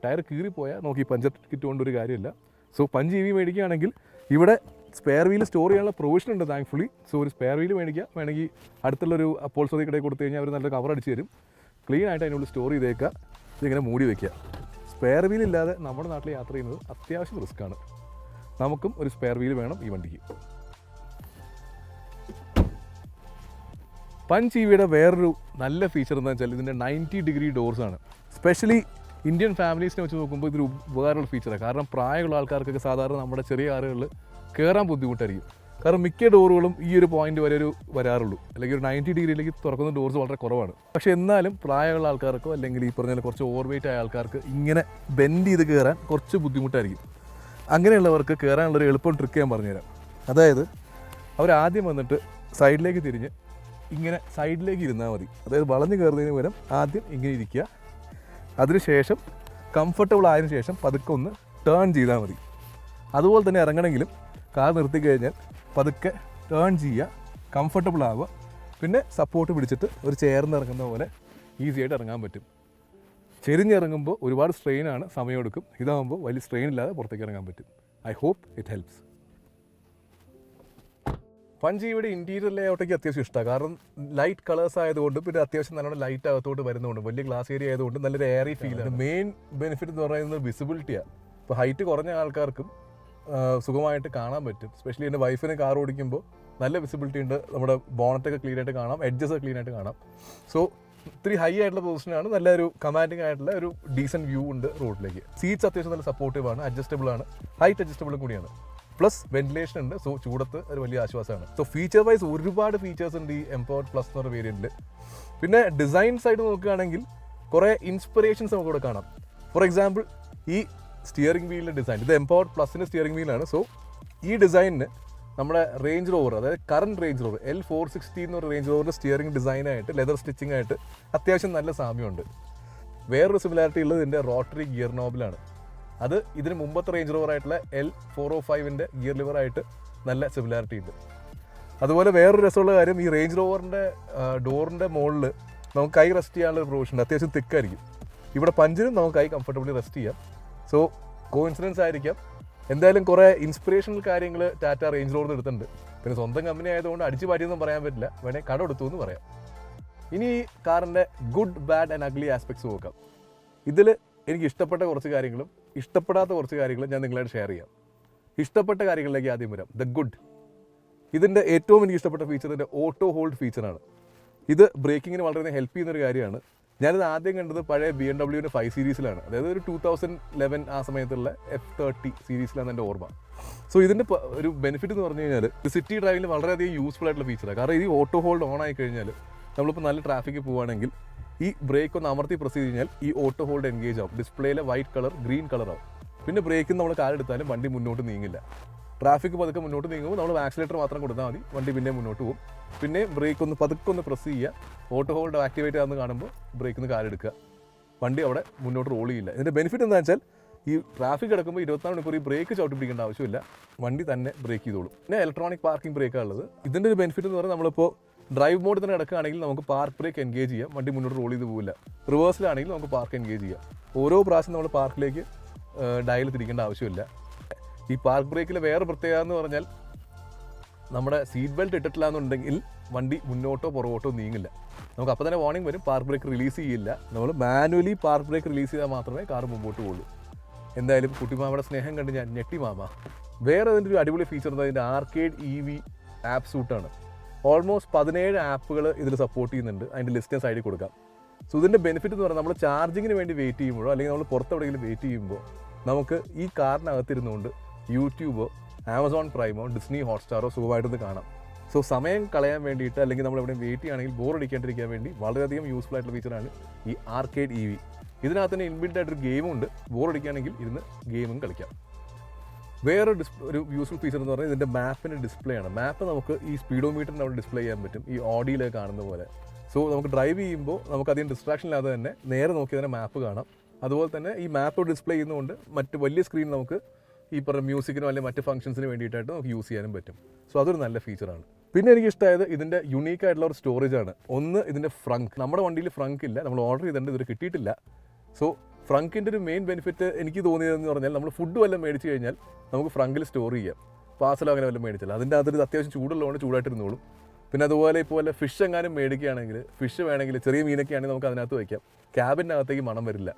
ടയർ കീറിപ്പോയാൽ നോക്കി പഞ്ചർ കിറ്റ് കൊണ്ടൊരു കാര്യമില്ല. സോ പഞ്ച് EV മേടിക്കുകയാണെങ്കിൽ ഇവിടെ സ്പെയർ വീൽ സ്റ്റോർ ചെയ്യാനുള്ള പ്രൊവിഷൻ ഉണ്ട് താങ്ക്ഫുള്ളി. സോ ഒരു സ്പെയർ വീൽ മേടിക്കുക, വേണമെങ്കിൽ അടുത്തുള്ളൊരു അപ്പോൾസറി കടയിൽ കൊടുത്തു കഴിഞ്ഞാൽ അവർ നല്ല കവർ അടിച്ച് തരും. ക്ലീൻ ആയിട്ട് അതിനുള്ളിൽ സ്റ്റോർ ചെയ്തേക്കുക, ഇതിങ്ങനെ മൂടി വയ്ക്കുക. സ്പെയർ വീൽ ഇല്ലാതെ നമ്മുടെ നാട്ടിൽ യാത്ര ചെയ്യുന്നത് അത്യാവശ്യം റിസ്ക്കാണ്. നമുക്കും ഒരു സ്പെയർ വീൽ വേണം ഈ വണ്ടിക്ക്. പഞ്ച് ഇവിയുടെ വേറൊരു നല്ല ഫീച്ചർ എന്താണെന്ന് വെച്ചാൽ ഇതിൻ്റെ 90 ഡിഗ്രി ഡോർസാണ്. സ്പെഷ്യലി ഇന്ത്യൻ ഫാമിലീസിനെ വെച്ച് നോക്കുമ്പോൾ ഇതൊരു ഉപകാരമുള്ള ഫീച്ചറാണ്. കാരണം പ്രായമുള്ള ആൾക്കാർക്കൊക്കെ സാധാരണ നമ്മുടെ ചെറിയ കാറുകളിൽ കയറാൻ ബുദ്ധിമുട്ടായിരിക്കും. കാരണം മിക്ക ഡോറുകളും ഈ ഒരു പോയിന്റ് വരെ വരാറുള്ളൂ, അല്ലെങ്കിൽ ഒരു 90 ഡിഗ്രിയിലേക്ക് തുറക്കുന്ന ഡോർസ് വളരെ കുറവാണ്. പക്ഷേ എന്നാലും പ്രായമുള്ള ആൾക്കാർക്കോ അല്ലെങ്കിൽ ഈ പറഞ്ഞാൽ കുറച്ച് ഓവർ വെയിറ്റ് ആയ ആൾക്കാർക്ക് ഇങ്ങനെ ബെൻഡ് ചെയ്ത് കയറാൻ കുറച്ച് ബുദ്ധിമുട്ടായിരിക്കും. അങ്ങനെയുള്ളവർക്ക് കയറാനുള്ളൊരു എളുപ്പം ട്രിക്ക് ഞാൻ പറഞ്ഞുതരാം. അതായത് അവരാദ്യം വന്നിട്ട് സൈഡിലേക്ക് തിരിഞ്ഞ് ഇങ്ങനെ സൈഡിലേക്ക് ഇരുന്നാൽ മതി. അതായത് വളഞ്ഞ് കയറുന്നതിന് പകരം ആദ്യം ഇങ്ങനെ ഇരിക്കുക. അതിനുശേഷം കംഫർട്ടബിൾ ആയതിനു ശേഷം പതുക്കെ ഒന്ന് ടേൺ ചെയ്താൽ മതി. അതുപോലെ തന്നെ ഇറങ്ങണമെങ്കിലും കാർ നിർത്തി കഴിഞ്ഞാൽ പതുക്കെ ടേൺ ചെയ്യുക, കംഫർട്ടബിൾ ആവുക. പിന്നെ സപ്പോർട്ട് പിടിച്ചിട്ട് ഒരു ചേർന്ന് ഇറങ്ങുന്ന പോലെ ഈസി ആയിട്ട് ഇറങ്ങാൻ പറ്റും. ചെരിഞ്ഞിറങ്ങുമ്പോൾ ഒരുപാട് സ്ട്രെയിനാണ്, സമയമെടുക്കും. ഇതാകുമ്പോൾ വലിയ സ്ട്രെയിൻ ഇല്ലാതെ പുറത്തേക്ക് ഇറങ്ങാൻ പറ്റും. I hope it helps. Punch ഇവിടെ ഇൻറ്റീരിയർ ലേഔട്ടൊക്കെ അത്യാവശ്യം ഇഷ്ടമാണ്. കാരണം ലൈറ്റ് കളേഴ്സ് ആയതുകൊണ്ട്, പിന്നെ അത്യാവശ്യം നല്ലോണം ലൈറ്റ് അകത്തോട്ട് വരുന്നതുകൊണ്ട്, വലിയ ഗ്ലാസ് ഏരിയ ആയതുകൊണ്ട് നല്ലൊരു എയറി ഫീലാണ്. മെയിൻ ബെനിഫിറ്റ് എന്ന് പറയുന്നത് വിസിബിലിറ്റിയാണ്. ഇപ്പോൾ ഹൈറ്റ് കുറഞ്ഞ ആൾക്കാർക്കും സുഖമായിട്ട് കാണാൻ പറ്റും. സ്പെഷ്യലി എൻ്റെ വൈഫിന് കാർ ഓടിക്കുമ്പോൾ നല്ല വിസിബിലിറ്റി ഉണ്ട്. നമ്മുടെ ബോണറ്റൊക്കെ ക്ലീൻ ആയിട്ട് കാണാം, എഡ്ജസ് ക്ലീൻ ആയിട്ട് കാണാം. സോ ഇത്തിരി ഹൈ ആയിട്ടുള്ള പൊസിഷനാണ്, നല്ലൊരു കമാൻഡിങ് ആയിട്ടുള്ള ഒരു ഡീസൻറ്റ് വ്യൂ ഉണ്ട് റോഡിലേക്ക്. സീറ്റ്സ് അത്യാവശ്യം നല്ല സപ്പോർട്ടീവാണ്, അഡ്ജസ്റ്റബിൾ ആണ്, ഹൈറ്റ് അഡ്ജസ്റ്റബിളും കൂടിയാണ്. പ്ലസ് വെന്റിലേഷൻ ഉണ്ട്. സോ ചൂടത്ത് ഒരു വലിയ ആശ്വാസമാണ്. സോ ഫീച്ചർ വൈസ് ഒരുപാട് ഫീച്ചേഴ്സ് ഉണ്ട് ഈ എംപവർഡ് പ്ലസ് എന്ന് പറഞ്ഞ വേരിയൻറ്റിൽ. പിന്നെ ഡിസൈൻ സൈഡ് നോക്കുകയാണെങ്കിൽ കുറേ ഇൻസ്പിറേഷൻസ് നമുക്ക് ഇവിടെ കാണാം. ഫോർ എക്സാമ്പിൾ ഈ സ്റ്റിയറിംഗ് വീലിൻ്റെ ഡിസൈൻ, ഇത് എംപവർഡ് പ്ലസിൻ്റെ സ്റ്റിയറിംഗ് വീലാണ്. സോ ഈ ഡിസൈനിന് നമ്മുടെ റേഞ്ച് റോവർ, അതായത് കറണ്ട് റേഞ്ച് റോവർ L460 എന്ന് പറഞ്ഞ റേഞ്ച് റോവറിൻ്റെ സ്റ്റിയറിംഗ് ഡിസൈനായിട്ട് ലെതർ സ്റ്റിച്ചിങ് ആയിട്ട് അത്യാവശ്യം നല്ല സാമ്യമുണ്ട്. വേറൊരു സിമിലാരിറ്റി ഉള്ളത് ഇതിൻ്റെ റോട്ടറി ഗിയർ നോബിലാണ്. അത് ഇതിന് മുമ്പത്തെ റേഞ്ച് റോവർ ആയിട്ടുള്ള L405ൻ്റെ ഗിയർ ലിവറായിട്ട് നല്ല സിമിലാരിറ്റി ഉണ്ട്. അതുപോലെ വേറൊരു രസമുള്ള കാര്യം, ഈ റേഞ്ച് റോവറിൻ്റെ ഡോറിൻ്റെ മുകളിൽ നമുക്ക് കൈ റെസ്റ്റ് ചെയ്യാനുള്ള ഒരു പ്രൊവിഷൻ ഉണ്ട്. അത്യാവശ്യം തിക്കായിരിക്കും. ഇവിടെ പഞ്ചിനും നമുക്ക് കൈ കംഫർട്ടബിളി റെസ്റ്റ് ചെയ്യാം. സോ കോയിൻസിഡൻസ് ആയിരിക്കാം. എന്തായാലും കുറേ ഇൻസ്പിറേഷണൽ കാര്യങ്ങൾ ടാറ്റ റേഞ്ച് റോവറിൽ എടുത്തിട്ടുണ്ട്. പിന്നെ സ്വന്തം കമ്പനി ആയതുകൊണ്ട് അടിച്ചു പാറ്റിയൊന്നും പറയാൻ പറ്റില്ല, വേണേൽ കട എടുത്തു എന്ന് പറയാം. ഇനി ഈ കാറിൻ്റെ good bad and ugly aspects നോക്കാം. ഇതിൽ എനിക്ക് ഇഷ്ടപ്പെട്ട കുറച്ച് കാര്യങ്ങളും ഇഷ്ടപ്പെടാത്ത കുറച്ച് കാര്യങ്ങളും ഞാൻ നിങ്ങളായിട്ട് ഷെയർ ചെയ്യാം. ഇഷ്ടപ്പെട്ട കാര്യങ്ങളിലേക്ക് ആദ്യം വരാം. The good. ഇതിൻ്റെ ഏറ്റവും എനിക്ക് ഇഷ്ടപ്പെട്ട ഫീച്ചർ ഇതിൻ്റെ ഓട്ടോ ഹോൾഡ് ഫീച്ചറാണ്. ഇത് ബ്രേക്കിങ്ങിന് വളരെയധികം ഹെൽപ്പ് ചെയ്യുന്നൊരു കാര്യമാണ്. ഞാനിത് ആദ്യം കണ്ടത് പഴയ BMW 5 സീരീസിലാണ്. അതായത് ഒരു 2011 ആ സമയത്തുള്ള F30 സീരീസിലാണ് എൻ്റെ ഓർമ്മ. സോ ഇതിൻ്റെ ഒരു ബെനിഫിറ്റ് എന്ന് പറഞ്ഞു കഴിഞ്ഞാൽ സിറ്റി ഡ്രൈവിൽ വളരെയധികം യൂസ്ഫുൾ ആയിട്ടുള്ള ഫീച്ചറാണ്. കാരണം ഈ ഓട്ടോ ഹോൾഡ് ഓൺ ആയി കഴിഞ്ഞാൽ നമ്മളിപ്പോൾ നല്ല ട്രാഫിക്കിൽ പോവുകയാണെങ്കിൽ ഈ ബ്രേക്ക് ഒന്ന് അമർത്തി പ്രസ് ചെയ്ത് കഴിഞ്ഞാൽ ഈ ഓട്ടോ ഹോൾഡ് എൻഗേജ് ആവും. ഡിസ്പ്ലേയിലെ വൈറ്റ് കളർ ഗ്രീൻ കളറാവും. പിന്നെ ബ്രേക്കിൽ നമ്മൾ കാലെടുത്താലും വണ്ടി മുന്നോട്ട് നീങ്ങില്ല. ട്രാഫിക് പതുക്കെ മുന്നോട്ട് നീങ്ങുമ്പോൾ നമ്മൾ ആക്സിലേറ്റർ മാത്രം കൊടുത്താൽ മതി, വണ്ടി പിന്നെ മുന്നോട്ട് പോകും. പിന്നെ ബ്രേക്ക് ഒന്ന് പതുക്കെ ഒന്ന് പ്രസ് ചെയ്യുക, ഓട്ടോ ഹോൾഡ് ആക്ടിവേറ്റ് ആണെന്ന് കാണുമ്പോൾ ബ്രേക്കിൽ നിന്ന് കാലെടുക്കുക, വണ്ടി അവിടെ മുന്നോട്ട് റോൾ ചെയ്യില്ല. ഇതിൻ്റെ ബെനിഫിറ്റ് എന്താണെന്ന് വെച്ചാൽ ഈ ട്രാഫിക് കിടക്കുമ്പോൾ 24 മണിക്കൂർ ഈ ബ്രേക്ക് ചവിട്ടി പിടിക്കേണ്ട ആവശ്യമില്ല, വണ്ടി തന്നെ ബ്രേക്ക് ചെയ്തോളും. പിന്നെ ഇലക്ട്രോണിക് പാർക്കിംഗ് ബ്രേക്കാണ് ഉള്ളത്. ഇതിൻ്റെ ഒരു ബെനിഫിറ്റ് എന്ന് പറഞ്ഞാൽ നമ്മളിപ്പോൾ ഡ്രൈവ് മോഡിൽ തന്നെ കിടക്കുകയാണെങ്കിൽ നമുക്ക് പാർക്ക് ബ്രേക്ക് എൻഗേജ് ചെയ്യാം, വണ്ടി മുന്നോട്ട് റോൾ ചെയ്ത് പോകില്ല. റിവേഴ്സിലാണെങ്കിൽ നമുക്ക് പാർക്ക് എൻഗേജ് ചെയ്യാം. ഓരോ പ്രാവശ്യം നമ്മൾ പാർക്കിലേക്ക് ഡയൽ തിരിക്കേണ്ട ആവശ്യമില്ല. ഈ പാർക്ക് ബ്രേക്കിൽ വേറെ പ്രത്യേകത എന്ന് പറഞ്ഞാൽ നമ്മുടെ സീറ്റ് ബെൽറ്റ് ഇട്ടിട്ടില്ല എന്നുണ്ടെങ്കിൽ വണ്ടി മുന്നോട്ടോ പുറകോട്ടോ നീങ്ങില്ല. നമുക്ക് അപ്പോൾ തന്നെ വാർണിംഗ് വരും, പാർക്ക് ബ്രേക്ക് റിലീസ് ചെയ്യില്ല. നമ്മൾ മാനുവലി പാർക്ക് ബ്രേക്ക് റിലീസ് ചെയ്താൽ മാത്രമേ കാർ മുമ്പോട്ട് പോകുള്ളൂ. എന്തായാലും കുട്ടിമാമയുടെ സ്നേഹം കണ്ട് ഞാൻ ഞെട്ടി മാമ. വേറെ അതിൻ്റെ ഒരു അടിപൊളി ഫീച്ചർ എന്ന് അതിൻ്റെ ആർക്കേഡ് EV ആപ്പ് സൂട്ടാണ്. ഓൾമോസ്റ്റ് 17 ആപ്പുകൾ ഇതിൽ സപ്പോർട്ട് ചെയ്യുന്നുണ്ട്. അതിൻ്റെ ലിസ്റ്റ് സൈഡിൽ കൊടുക്കാം. സോ ഇതിൻ്റെ ബെനിഫിറ്റ് എന്ന് പറഞ്ഞാൽ നമ്മൾ ചാർജിങ്ങിന് വേണ്ടി വെയിറ്റ് ചെയ്യുമ്പോഴോ അല്ലെങ്കിൽ നമ്മൾ പുറത്തെവിടെയെങ്കിലും വെയിറ്റ് ചെയ്യുമ്പോൾ നമുക്ക് ഈ കാറിനകത്തിരുന്നുകൊണ്ട് യൂട്യൂബോ ആമസോൺ പ്രൈമോ ഡിസ്നി ഹോട്ട്സ്റ്റാറോ സുഖമായിട്ടൊന്ന് കാണാം. സോ സമയം കളയാൻ വേണ്ടിയിട്ട് അല്ലെങ്കിൽ നമ്മൾ എവിടെ വെയിറ്റ് ചെയ്യുകയാണെങ്കിൽ ബോർ അടിക്കാണ്ടിരിക്കാൻ വേണ്ടി വളരെയധികം യൂസ്ഫുൾ ആയിട്ടുള്ള ഫീച്ചറാണ് ഈ ആർക്കേഡ് EV. ഇതിനകത്ത് തന്നെ ഇൻബിൽഡ് ആയിട്ടൊരു ഗെയിമും ഉണ്ട്. ബോർ അടിക്കുകയാണെങ്കിൽ ഇരുന്ന് ഗെയിമും കളിക്കാം. വേറൊരു ഒരു യൂസ്ഫുൾ ഫീച്ചർ എന്ന് പറഞ്ഞാൽ ഇതിൻ്റെ മാപ്പിൻ്റെ ഡിസ്പ്ലേ ആണ്. മാപ്പ് നമുക്ക് ഈ സ്പീഡോമീറ്ററിന് അവിടെ ഡിസ്പ്ലേ ചെയ്യാൻ പറ്റും, ഈ ഓഡിയോയിലേക്ക് കാണുന്ന പോലെ. സോ നമുക്ക് ഡ്രൈവ് ചെയ്യുമ്പോൾ നമുക്ക് അധികം ഡിസ്ട്രാക്ഷൻ ഇല്ലാതെ തന്നെ നേരെ നോക്കി തന്നെ മാപ്പ് കാണാം. അതുപോലെ തന്നെ ഈ മാപ്പ് ഡിസ്പ്ലേ ചെയ്യുന്നതുകൊണ്ട് മറ്റ് വലിയ സ്ക്രീൻ നമുക്ക് ഈ പറഞ്ഞ മ്യൂസിക്കിനോ അല്ലെങ്കിൽ മറ്റ് ഫംഗ്ഷൻസിന് വേണ്ടിയിട്ടായിട്ട് നമുക്ക് യൂസ് ചെയ്യാനും പറ്റും. സോ അതൊരു നല്ല ഫീച്ചറാണ്. പിന്നെ എനിക്ക് ഇഷ്ടമായത് ഇതിൻ്റെ യുണീക്ക് ആയിട്ടുള്ള ഒരു സ്റ്റോറേജ് ആണ്. ഒന്ന് ഇതിൻ്റെ ഫ്രങ്ക്. നമ്മുടെ വണ്ടിയിൽ ഫ്രങ്ക് ഇല്ല, നമ്മൾ ഓർഡർ ചെയ്തിട്ടുണ്ട്, ഇതൊരു കിട്ടിയിട്ടില്ല. സോ ഫ്രങ്കിൻ്റെ ഒരു മെയിൻ ബെനിഫിറ്റ് എനിക്ക് തോന്നിയതെന്ന് പറഞ്ഞാൽ നമ്മൾ ഫുഡ് വല്ലതും മേടിച്ച് കഴിഞ്ഞാൽ നമുക്ക് ഫ്രങ്കിൽ സ്റ്റോർ ചെയ്യാം. പാർസലോ അങ്ങനെ വല്ലതും മേടിച്ചില്ല. അതിൻ്റെ അകത്തൊരു അത്യാവശ്യം ചൂടുള്ളതുകൊണ്ട് ചൂടായിട്ടിരുന്നോളും. പിന്നെ അതുപോലെ ഇപ്പോൾ ഫിഷ് എങ്ങാനും മേടിക്കുകയാണെങ്കിൽ, ഫിഷ് വേണമെങ്കിൽ ചെറിയ മീനൊക്കെ ആണെങ്കിൽ നമുക്ക് അതിനകത്ത് വയ്ക്കാം. ക്യാബിൻ്റെ അകത്തേക്ക് മണം വരില്ല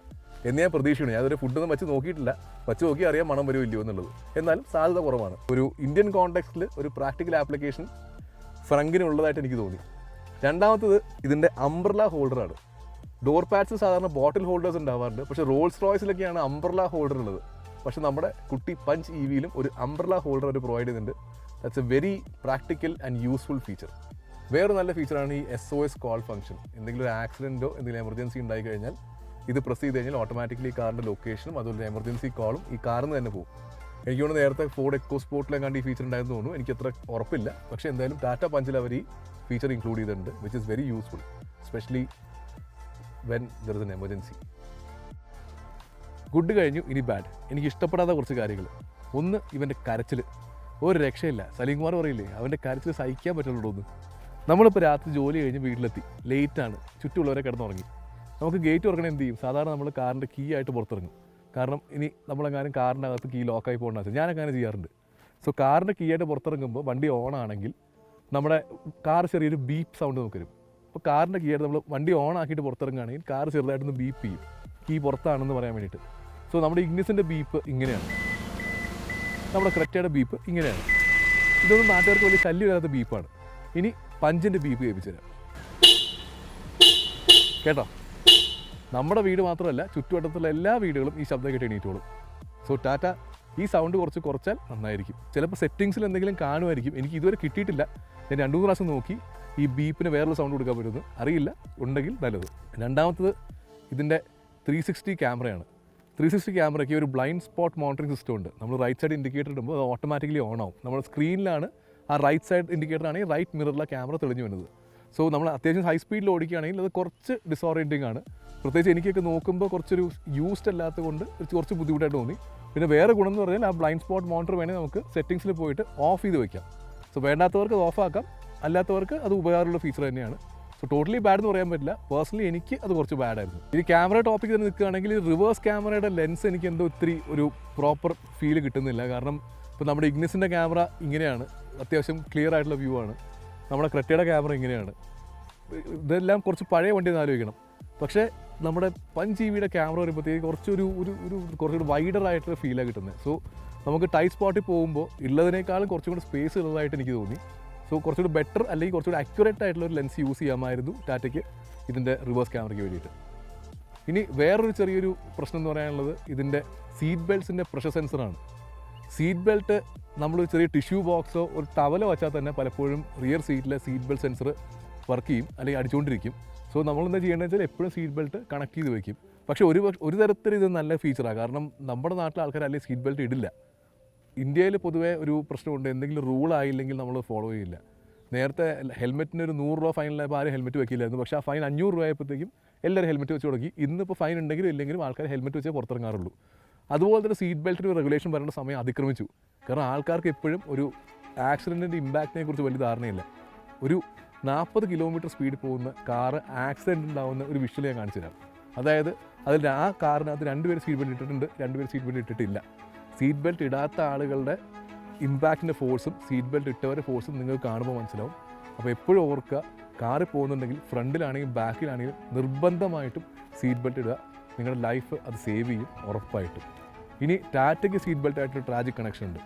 എന്ന് ഞാൻ പ്രതീക്ഷിക്കുന്നു. ഞാനൊരു ഫുഡൊന്നും വെച്ച് നോക്കിയിട്ടില്ല, വച്ച് നോക്കി അറിയാം മണം വരുമോ ഇല്ലയോ എന്നുള്ളത്. എന്നാലും സാധ്യത കുറവാണ്. ഒരു ഇന്ത്യൻ കോണ്ടെക്സ്റ്റിൽ ഒരു പ്രാക്ടിക്കൽ ആപ്ലിക്കേഷൻ ഫ്രങ്കിനുള്ളതായിട്ട് എനിക്ക് തോന്നി. രണ്ടാമത്തത് ഇതിൻ്റെ അംബ്രല ഹോൾഡറാണ്. ഡോർ പാഡ്സ് സാധാരണ ബോട്ടിൽ ഹോൾഡേഴ്സ് ഉണ്ടാവാറുണ്ട്, പക്ഷേ റോൾസ് റോയ്സിലൊക്കെയാണ് അംബ്രല ഹോൾഡർ ഉള്ളത്. പക്ഷേ നമ്മുടെ കുട്ടി പഞ്ച് EVയിലും ഒരു അംബ്രല ഹോൾഡർ അവർ പ്രൊവൈഡ് ചെയ്യുന്നുണ്ട്. That's A very practical and useful feature. വേറെ നല്ല ഫീച്ചറാണ് ഈ SOS കോൾ ഫംഗ്ഷൻ. എന്തെങ്കിലും ഒരു ആക്സിഡൻറ്റോ എന്തെങ്കിലും എമർജൻസി ഉണ്ടായി കഴിഞ്ഞാൽ ഇത് പ്രസ് ചെയ്ത് കഴിഞ്ഞാൽ ഓട്ടോമാറ്റിക്കലി കാറിൻ്റെ ലൊക്കേഷനും അതുപോലെ എമർജൻസി കോളും ഈ കാറിൽ നിന്ന് തന്നെ പോകും. എനിക്ക് തോന്നുന്നു നേരത്തെ ഫോർഡ് എക്കോസ്പോർട്ടിലെങ്ങാണ്ട് ഈ ഫീച്ചർ ഉണ്ടായിരുന്നു തോന്നുന്നു, എനിക്ക് അത്ര ഉറപ്പില്ല. പക്ഷേ എന്തായാലും ടാറ്റ പഞ്ചിൽ അവർ ഈ ഫീച്ചർ ഇൻക്ലൂഡ് ചെയ്തിട്ടുണ്ട്, which is very useful, especially when there is an emergency. Good കഴിഞ്ഞു, ഇനി ബാഡ്. എനിക്ക് ഇഷ്ടപ്പെടാത്ത കുറച്ച് കാര്യങ്ങൾ. ഒന്ന്, ഇവൻ്റെ കരച്ചിൽ ഒരു രക്ഷയില്ല. സലീം കുമാർ പറയില്ലേ, അവൻ്റെ കരച്ചിൽ സഹിക്കാൻ പറ്റുള്ളൂ എന്ന്. നമ്മളിപ്പോൾ രാത്രി ജോലി കഴിഞ്ഞ് വീട്ടിലെത്തി, ലേറ്റാണ്, ചുറ്റുമുള്ളവരെ കിടന്നുറങ്ങി. നമുക്ക് ഗേറ്റ് തുറക്കണേ എന്ത് ചെയ്യും? സാധാരണ നമ്മൾ കാറിൻ്റെ കീ ആയിട്ട് പുറത്തിറങ്ങും. കാരണം ഇനി നമ്മളെങ്ങാനും കാറിൻ്റെ അകത്ത് കീ ലോക്കായി പോകേണ്ട ആവശ്യം, ഞാനൊക്കെ അങ്ങനെ ചെയ്യാറുണ്ട്. സോ കാറിൻ്റെ കീ ആയിട്ട് പുറത്തിറങ്ങുമ്പോൾ വണ്ടി ഓൺ ആണെങ്കിൽ നമ്മുടെ കാർ ചെറിയൊരു ബീപ്പ് സൗണ്ട് നമുക്ക് വരും. അപ്പോൾ കാറിൻ്റെ കീ ആയിട്ട് നമ്മൾ വണ്ടി ഓൺ ആക്കിയിട്ട് പുറത്തിറങ്ങുകയാണെങ്കിൽ കാർ ചെറുതായിട്ടൊന്ന് ബീപ്പ് ചെയ്യും, കീ പുറത്താണെന്ന് പറയാൻ വേണ്ടിയിട്ട്. സോ നമ്മുടെ ഇഗ്നിസിൻ്റെ ബീപ്പ് ഇങ്ങനെയാണ്, നമ്മുടെ ക്രെറ്റയുടെ ബീപ്പ് ഇങ്ങനെയാണ്. ഇതൊന്നും നാട്ടുകാർക്ക് വലിയ ശല്യമില്ലാത്ത ബീപ്പാണ്. ഇനി പഞ്ചിൻ്റെ ബീപ്പ് കേൾപ്പിച്ചു തരാം, കേട്ടോ. നമ്മുടെ വീട് മാത്രമല്ല, ചുറ്റുവട്ടത്തുള്ള എല്ലാ വീടുകളും ഈ ശബ്ദം കേട്ട് എണീറ്റോളും. സോ ടാറ്റ ഈ സൗണ്ട് കുറച്ചാൽ നന്നായിരിക്കും. ചിലപ്പോൾ സെറ്റിങ്സിൽ എന്തെങ്കിലും കാണുമായിരിക്കും, എനിക്ക് ഇതുവരെ കിട്ടിയിട്ടില്ല. ഞാൻ 2-3 പ്രാവശ്യം നോക്കി ഈ ബീപ്പിന് വേറൊരു സൗണ്ട് കൊടുക്കാൻ പറ്റുമെന്ന്, അറിയില്ല, ഉണ്ടെങ്കിൽ നല്ലത്. രണ്ടാമത്തത് ഇതിൻ്റെ 360 ക്യാമറയാണ്. 360 ക്യാമറയ്ക്ക് ഒരു ബ്ലൈൻഡ് സ്പോട്ട് മോണിറ്ററിംഗ് സിസ്റ്റം ഉണ്ട്. നമ്മൾ റൈറ്റ് സൈഡ് ഇൻഡിക്കേറ്റർ ഇടുമ്പോൾ അത് ഓട്ടോമാറ്റിക്കലി ഓൺ ആവും. നമ്മുടെ സ്ക്രീനിലാണ് ആ റൈറ്റ് സൈഡ് ഇൻഡിക്കേറ്റർ ആണെങ്കിൽ റൈറ്റ് മിററിലെ ക്യാമറ തെളിഞ്ഞു വരുന്നത്. സോ നമ്മൾ അത്യാവശ്യം ഹൈ സ്പീഡിൽ ഓടിക്കുകയാണെങ്കിൽ അത് കുറച്ച് ഡിസോറിയൻറ്റിംഗ് ആണ്. പ്രത്യേകിച്ച് എനിക്കൊക്കെ നോക്കുമ്പോൾ കുറച്ചൊരു യൂസ്ഡ് അല്ലാത്തത് കൊണ്ട് കുറച്ച് ബുദ്ധിമുട്ടായിട്ട് തോന്നി. പിന്നെ വേറെ ഗുണം എന്ന് പറഞ്ഞാൽ ആ ബ്ലൈൻഡ് സ്പോട്ട് മോണിറ്റർ വേണമെങ്കിൽ നമുക്ക് സെറ്റിങ്സിൽ പോയിട്ട് ഓഫ് ചെയ്ത് വെക്കാം. സോ വേണ്ടാത്തവർക്ക് അത് ഓഫാക്കാം, അല്ലാത്തവർക്ക് അത് ഉപകാരമുള്ള ഫീച്ചർ തന്നെയാണ്. സോ ടോട്ടലി ബാഡ് എന്ന് പറയാൻ പറ്റില്ല. പേഴ്സണലി എനിക്ക് അത് കുറച്ച് ബാഡായിരുന്നു. ഈ ക്യാമറ ടോപ്പിക് തന്നെ നിൽക്കുകയാണെങ്കിൽ റിവേഴ്സ് ക്യാമറയുടെ ലെൻസ് എനിക്ക് എന്തോ ഒത്തിരി ഒരു പ്രോപ്പർ ഫീൽ കിട്ടുന്നില്ല. കാരണം ഇപ്പോൾ നമ്മുടെ ഇഗ്നിസിൻ്റെ ക്യാമറ ഇങ്ങനെയാണ്, അത്യാവശ്യം ക്ലിയർ ആയിട്ടുള്ള വ്യൂ ആണ്. നമ്മുടെ ക്രെറ്റയുടെ ക്യാമറ ഇങ്ങനെയാണ്. ഇതെല്ലാം കുറച്ച് പഴയ വണ്ടി എന്ന് ആലോചിക്കണം. പക്ഷേ നമ്മുടെ പഞ്ച് EVയുടെ ക്യാമറ വരുമ്പോഴത്തേക്ക് കുറച്ചുകൂടി വൈഡർ ആയിട്ടുള്ള ഫീലാണ് കിട്ടുന്നത്. സോ നമുക്ക് ടൈറ്റ് സ്പോട്ടിൽ പോകുമ്പോൾ ഉള്ളതിനേക്കാളും കുറച്ചും കൂടി സ്പേസ് ഉള്ളതായിട്ട് എനിക്ക് തോന്നി. സോ കുറച്ചുകൂടി ബെറ്റർ അല്ലെങ്കിൽ കുറച്ചുകൂടി അക്യുറേറ്റ് ആയിട്ടുള്ള ഒരു ലെൻസ് യൂസ് ചെയ്യാമായിരുന്നു ടാറ്റയ്ക്ക് ഇതിൻ്റെ റിവേഴ്സ് ക്യാമറയ്ക്ക് വേണ്ടിയിട്ട്. ഇനി വേറൊരു ചെറിയൊരു പ്രശ്നം എന്ന് പറയാനുള്ളത് ഇതിൻ്റെ സീറ്റ് ബെൽറ്റ്സിൻ്റെ പ്രഷർ സെൻസറാണ്. സീറ്റ് ബെൽറ്റ് നമ്മൾ ചെറിയ ടിഷ്യൂ ബോക്സോ ഒരു ടവലോ വെച്ചാൽ തന്നെ പലപ്പോഴും റിയർ സീറ്റിലെ സീറ്റ് ബെൽറ്റ് സെൻസർ വർക്ക് ചെയ്യും അല്ലെങ്കിൽ അടിച്ചുകൊണ്ടിരിക്കും. സോ നമ്മളെന്താ ചെയ്യേണ്ടതെന്ന് വെച്ചാൽ എപ്പോഴും സീറ്റ് ബെൽറ്റ് കണക്ട് ചെയ്ത് വയ്ക്കും. പക്ഷേ ഒരു തരത്തിൽ ഇത് നല്ല ഫീച്ചറാണ്. കാരണം നമ്മുടെ നാട്ടിലെ ആൾക്കാർ അല്ലെങ്കിൽ സീറ്റ് ബെൽറ്റ് ഇടില്ല. ഇന്ത്യയിൽ പൊതുവേ ഒരു പ്രശ്നമുണ്ട്, എന്തെങ്കിലും റൂൾ ആയില്ലെങ്കിൽ നമ്മൾ ഫോളോ ചെയ്യില്ല. നേരത്തെ ഹെൽമെറ്റിന് ഒരു 100 രൂപ ഫൈനിലായപ്പോൾ ആരും ഹെൽമെറ്റ് വെക്കില്ലായിരുന്നു. പക്ഷേ ആ ഫൈൻ 500 രൂപയായപ്പോഴത്തേക്കും എല്ലാവരും ഹെൽമെറ്റ് വെച്ച് തുടങ്ങി. ഇന്നിപ്പോൾ ഫൈൻ ഉണ്ടെങ്കിലും ഇല്ലെങ്കിലും ആൾക്കാർ ഹെൽമെറ്റ് വെച്ചേ പുറത്തിറങ്ങാറുള്ളൂ. അതുപോലെ തന്നെ സീറ്റ് ബെൽറ്റിന് റെഗുലേഷൻ വരേണ്ട സമയം അതിക്രമിച്ചു. കാരണം ആൾക്കാർക്ക് എപ്പോഴും ഒരു ആക്സിഡൻറ്റിൻ്റെ ഇമ്പാക്റ്റിനെ കുറിച്ച് വലിയ ധാരണയില്ല. ഒരു 40 കിലോമീറ്റർ സ്പീഡിൽ പോകുന്ന കാറ് ആക്സിഡൻറ്റ് ഉണ്ടാകുന്ന ഒരു വിഷ്വൽ ഞാൻ കാണിച്ചു തരാം. അതായത് അതിൽ ആ കാറിനകത്ത് 2 പേര് സീറ്റ് ബെൽറ്റ് ഇട്ടിട്ടുണ്ട്, 2 പേര് സീറ്റ് ബെൽറ്റ് ഇട്ടിട്ടില്ല. സീറ്റ് ബെൽറ്റ് ഇടാത്ത ആളുകളുടെ ഇമ്പാക്റ്റിൻ്റെ ഫോഴ്സും സീറ്റ് ബെൽറ്റ് ഇട്ടവരുടെ ഫോഴ്സും നിങ്ങൾക്ക് കാണുമ്പോൾ മനസ്സിലാവും. അപ്പോൾ എപ്പോഴും ഓർക്കുക, കാറിൽ പോകുന്നുണ്ടെങ്കിൽ ഫ്രണ്ടിലാണെങ്കിലും ബാക്കിലാണെങ്കിലും നിർബന്ധമായിട്ടും സീറ്റ് ബെൽറ്റ് ഇടുക. നിങ്ങളുടെ ലൈഫ് അത് സേവ് ചെയ്യും ഉറപ്പായിട്ടും. ഇനി ടാറ്റയ്ക്ക് സീറ്റ് ബെൽറ്റ് ആയിട്ടൊരു ട്രാജിക് കണക്ഷൻ ഉണ്ട്.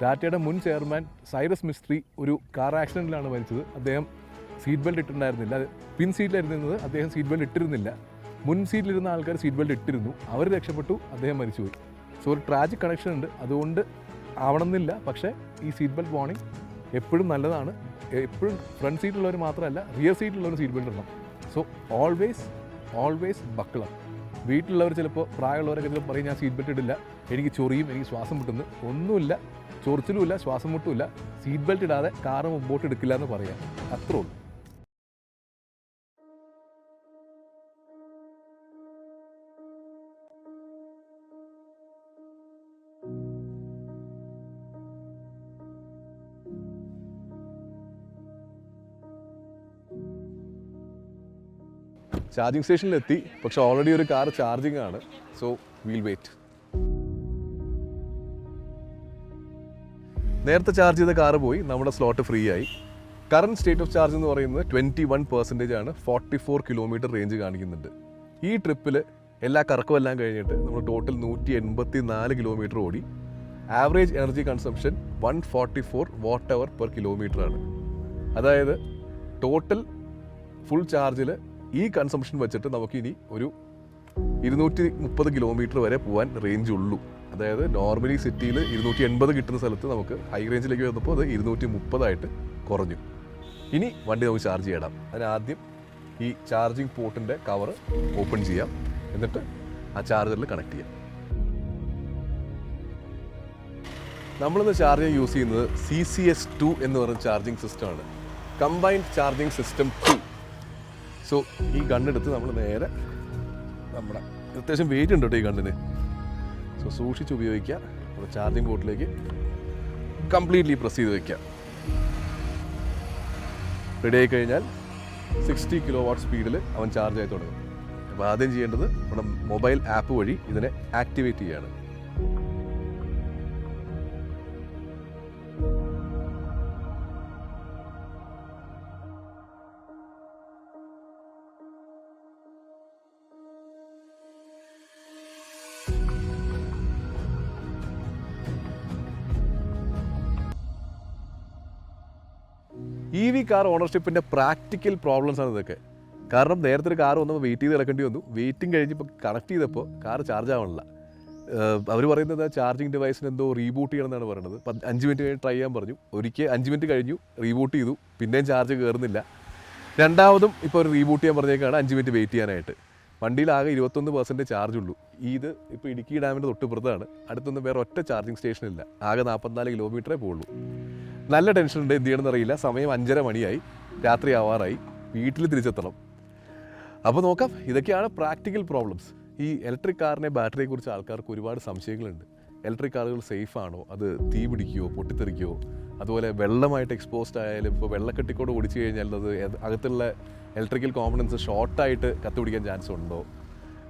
ടാറ്റയുടെ മുൻ ചെയർമാൻ സൈറസ് മിസ്ട്രി ഒരു കാർ ആക്സിഡൻറ്റിലാണ് മരിച്ചത്. അദ്ദേഹം സീറ്റ് ബെൽറ്റ് ഇട്ടിട്ടുണ്ടായിരുന്നില്ല, പിൻ സീറ്റിലായിരുന്നത്. അദ്ദേഹം സീറ്റ് ബെൽറ്റ് ഇട്ടിരുന്നില്ല. മുൻ സീറ്റിലിരുന്ന ആൾക്കാർ സീറ്റ് ബെൽറ്റ് ഇട്ടിരുന്നു, അവർ രക്ഷപ്പെട്ടു, അദ്ദേഹം മരിച്ചുപോയി. സോ ഒരു ട്രാജിക് കണക്ഷൻ ഉണ്ട്. അതുകൊണ്ട് ആവണമെന്നില്ല, പക്ഷേ ഈ സീറ്റ് ബെൽറ്റ് വാർണിംഗ് എപ്പോഴും നല്ലതാണ്. എപ്പോഴും ഫ്രണ്ട് സീറ്റിലുള്ളവർ മാത്രമല്ല, റിയർ സീറ്റിലുള്ളവർ സീറ്റ് ബെൽറ്റ് ഇടണം. So always buckle up. വീട്ടിലുള്ളവർ ചിലപ്പോൾ പ്രായമുള്ളവരൊക്കെ ചിലപ്പോൾ പറയും ഞാൻ സീറ്റ് ബെൽറ്റ് ഇടില്ല, എനിക്ക് ചൊറിയും, എനിക്ക് ശ്വാസം മുട്ടുന്നു. ഒന്നുമില്ല, ചൊറിച്ചിലുമില്ല, ശ്വാസം മുട്ടുമില്ല. സീറ്റ് ബെൽറ്റ് ഇടാതെ കാറ് മുമ്പോട്ട് എടുക്കില്ല എന്ന് പറയാം. അത്രേ ഉള്ളൂ. ചാർജിങ് സ്റ്റേഷനിലെത്തി, പക്ഷെ ഓൾറെഡി ഒരു കാർ ചാർജിങ് ആണ്. So we'll wait. നേരത്തെ ചാർജ് ചെയ്ത കാറ് പോയി, നമ്മുടെ സ്ലോട്ട് ഫ്രീ ആയി. കറണ്ട് സ്റ്റേറ്റ് ഓഫ് ചാർജ് എന്ന് പറയുന്നത് 21% ആണ്. 44 കിലോമീറ്റർ റേഞ്ച് കാണിക്കുന്നുണ്ട്. ഈ ട്രിപ്പിൽ എല്ലാ കറക്കവും എല്ലാം കഴിഞ്ഞിട്ട് നമ്മൾ ടോട്ടൽ 184 കിലോമീറ്റർ ഓടി. ആവറേജ് എനർജി കൺസംഷൻ 144 Wh/km ആണ്. അതായത് ടോട്ടൽ ഫുൾ ചാർജിൽ ഈ കൺസംഷൻ വെച്ചിട്ട് നമുക്കിനി ഒരു 230 കിലോമീറ്റർ വരെ പോകാൻ റേഞ്ച് ഉള്ളൂ. അതായത് നോർമലി സിറ്റിയിൽ 280 കിട്ടുന്ന സ്ഥലത്ത് നമുക്ക് ഹൈ റേഞ്ചിലേക്ക് വന്നപ്പോൾ അത് 230 കുറഞ്ഞു. ഇനി വണ്ടി നമുക്ക് ചാർജ് ചെയ്യണം. അതിനാദ്യം ഈ ചാർജിങ് പോർട്ടിൻ്റെ കവർ ഓപ്പൺ ചെയ്യാം, എന്നിട്ട് ആ ചാർജറിൽ കണക്ട് ചെയ്യാം. നമ്മളിന്ന് ചാർജ് ചെയ്യാൻ യൂസ് ചെയ്യുന്നത് CCS2 എന്ന് പറയുന്ന ചാർജിങ് സിസ്റ്റമാണ്, കമ്പൈൻഡ് ചാർജിങ് സിസ്റ്റം 2. സോ ഈ ഗണ്ണെടുത്ത് നമ്മൾ നേരെ നമ്മുടെ അത്യാവശ്യം വെയിറ്റ് ഉണ്ട് കേട്ടോ ഈ ഗണ്ണിന്. സോ സൂക്ഷിച്ച് ഉപയോഗിക്കുക. നമ്മുടെ ചാർജിങ് പോർട്ടിലേക്ക് കംപ്ലീറ്റ്ലി പ്രസ് ചെയ്ത് വയ്ക്കുക. റെഡി ആയി കഴിഞ്ഞാൽ 60 kW സ്പീഡിൽ അവൻ ചാർജ് ആയി തുടങ്ങും. അപ്പോൾ ആദ്യം ചെയ്യേണ്ടത് നമ്മുടെ മൊബൈൽ ആപ്പ് വഴി ഇതിനെ ആക്ടിവേറ്റ് ചെയ്യുകയാണ്. EV കാർ ഓണർഷിപ്പിൻ്റെ പ്രാക്ടിക്കൽ പ്രോബ്ലംസ് ആണ് ഇതൊക്കെ. കാരണം നേരത്തെ ഒരു കാർ വന്നപ്പോൾ വെയിറ്റ് ചെയ്ത് കിടക്കേണ്ടി വന്നു. വെയിറ്റിംഗ് കഴിഞ്ഞപ്പോൾ കണക്ട് ചെയ്തപ്പോൾ കാർ ചാർജ് ആവണില്ല. അവർ പറയുന്നത് ചാർജിങ് ഡിവൈസിന് എന്തോ റീബൂട്ട് ചെയ്യണം എന്നാണ് പറയുന്നത്. 5 മിനിറ്റ് കഴിഞ്ഞ് ട്രൈ ചെയ്യാൻ പറഞ്ഞു. ഒരിക്കൽ 5 മിനിറ്റ് കഴിഞ്ഞു, റീബൂട്ട് ചെയ്തു, പിന്നെയും ചാർജ് കയറുന്നില്ല. രണ്ടാമതും ഇപ്പോൾ ഒരു റീബൂട്ട് ചെയ്യാൻ പറഞ്ഞേക്കാണ് 5 മിനിറ്റ് വെയിറ്റ് ചെയ്യാനായിട്ട്. വണ്ടിയിൽ ആകെ 21% ചാർജ് ഉള്ളൂ. ഇത് ഇപ്പോൾ ഇടുക്കി ഡാമിൻ്റെ തൊട്ടുപുറത്താണ്. അടുത്തൊന്നും വേറെ ഒറ്റ ചാർജിങ് സ്റ്റേഷൻ ഇല്ല. ആകെ 44 കിലോമീറ്ററേ പോകുള്ളൂ. നല്ല ടെൻഷനുണ്ട്, എന്ത് ചെയ്യണമെന്ന് അറിയില്ല. സമയം 5:30 മണിയായി, രാത്രി ആവാറായി, വീട്ടിൽ തിരിച്ചെത്തണം. അപ്പോൾ നോക്കാം, ഇതൊക്കെയാണ് പ്രാക്ടിക്കൽ പ്രോബ്ലംസ്. ഈ ഇലക്ട്രിക് കാറിനെ ബാറ്ററിയെക്കുറിച്ച് ആൾക്കാർക്ക് ഒരുപാട് സംശയങ്ങളുണ്ട്. ഇലക്ട്രിക് കാറുകൾ സേഫ് ആണോ, അത് തീ പിടിക്കുമോ, പൊട്ടിത്തെറിക്കുമോ, അതുപോലെ വെള്ളമായിട്ട് എക്സ്പോസ്ഡ് ആയാലും ഇപ്പോൾ വെള്ളക്കെട്ടിക്കൂടെ ഓടിച്ചു കഴിഞ്ഞാൽ അത് അകത്തുള്ള ഇലക്ട്രിക്കൽ കോമ്പണൻസ് ഷോർട്ടായിട്ട് കത്തുപിടിക്കാൻ ചാൻസ് ഉണ്ടോ.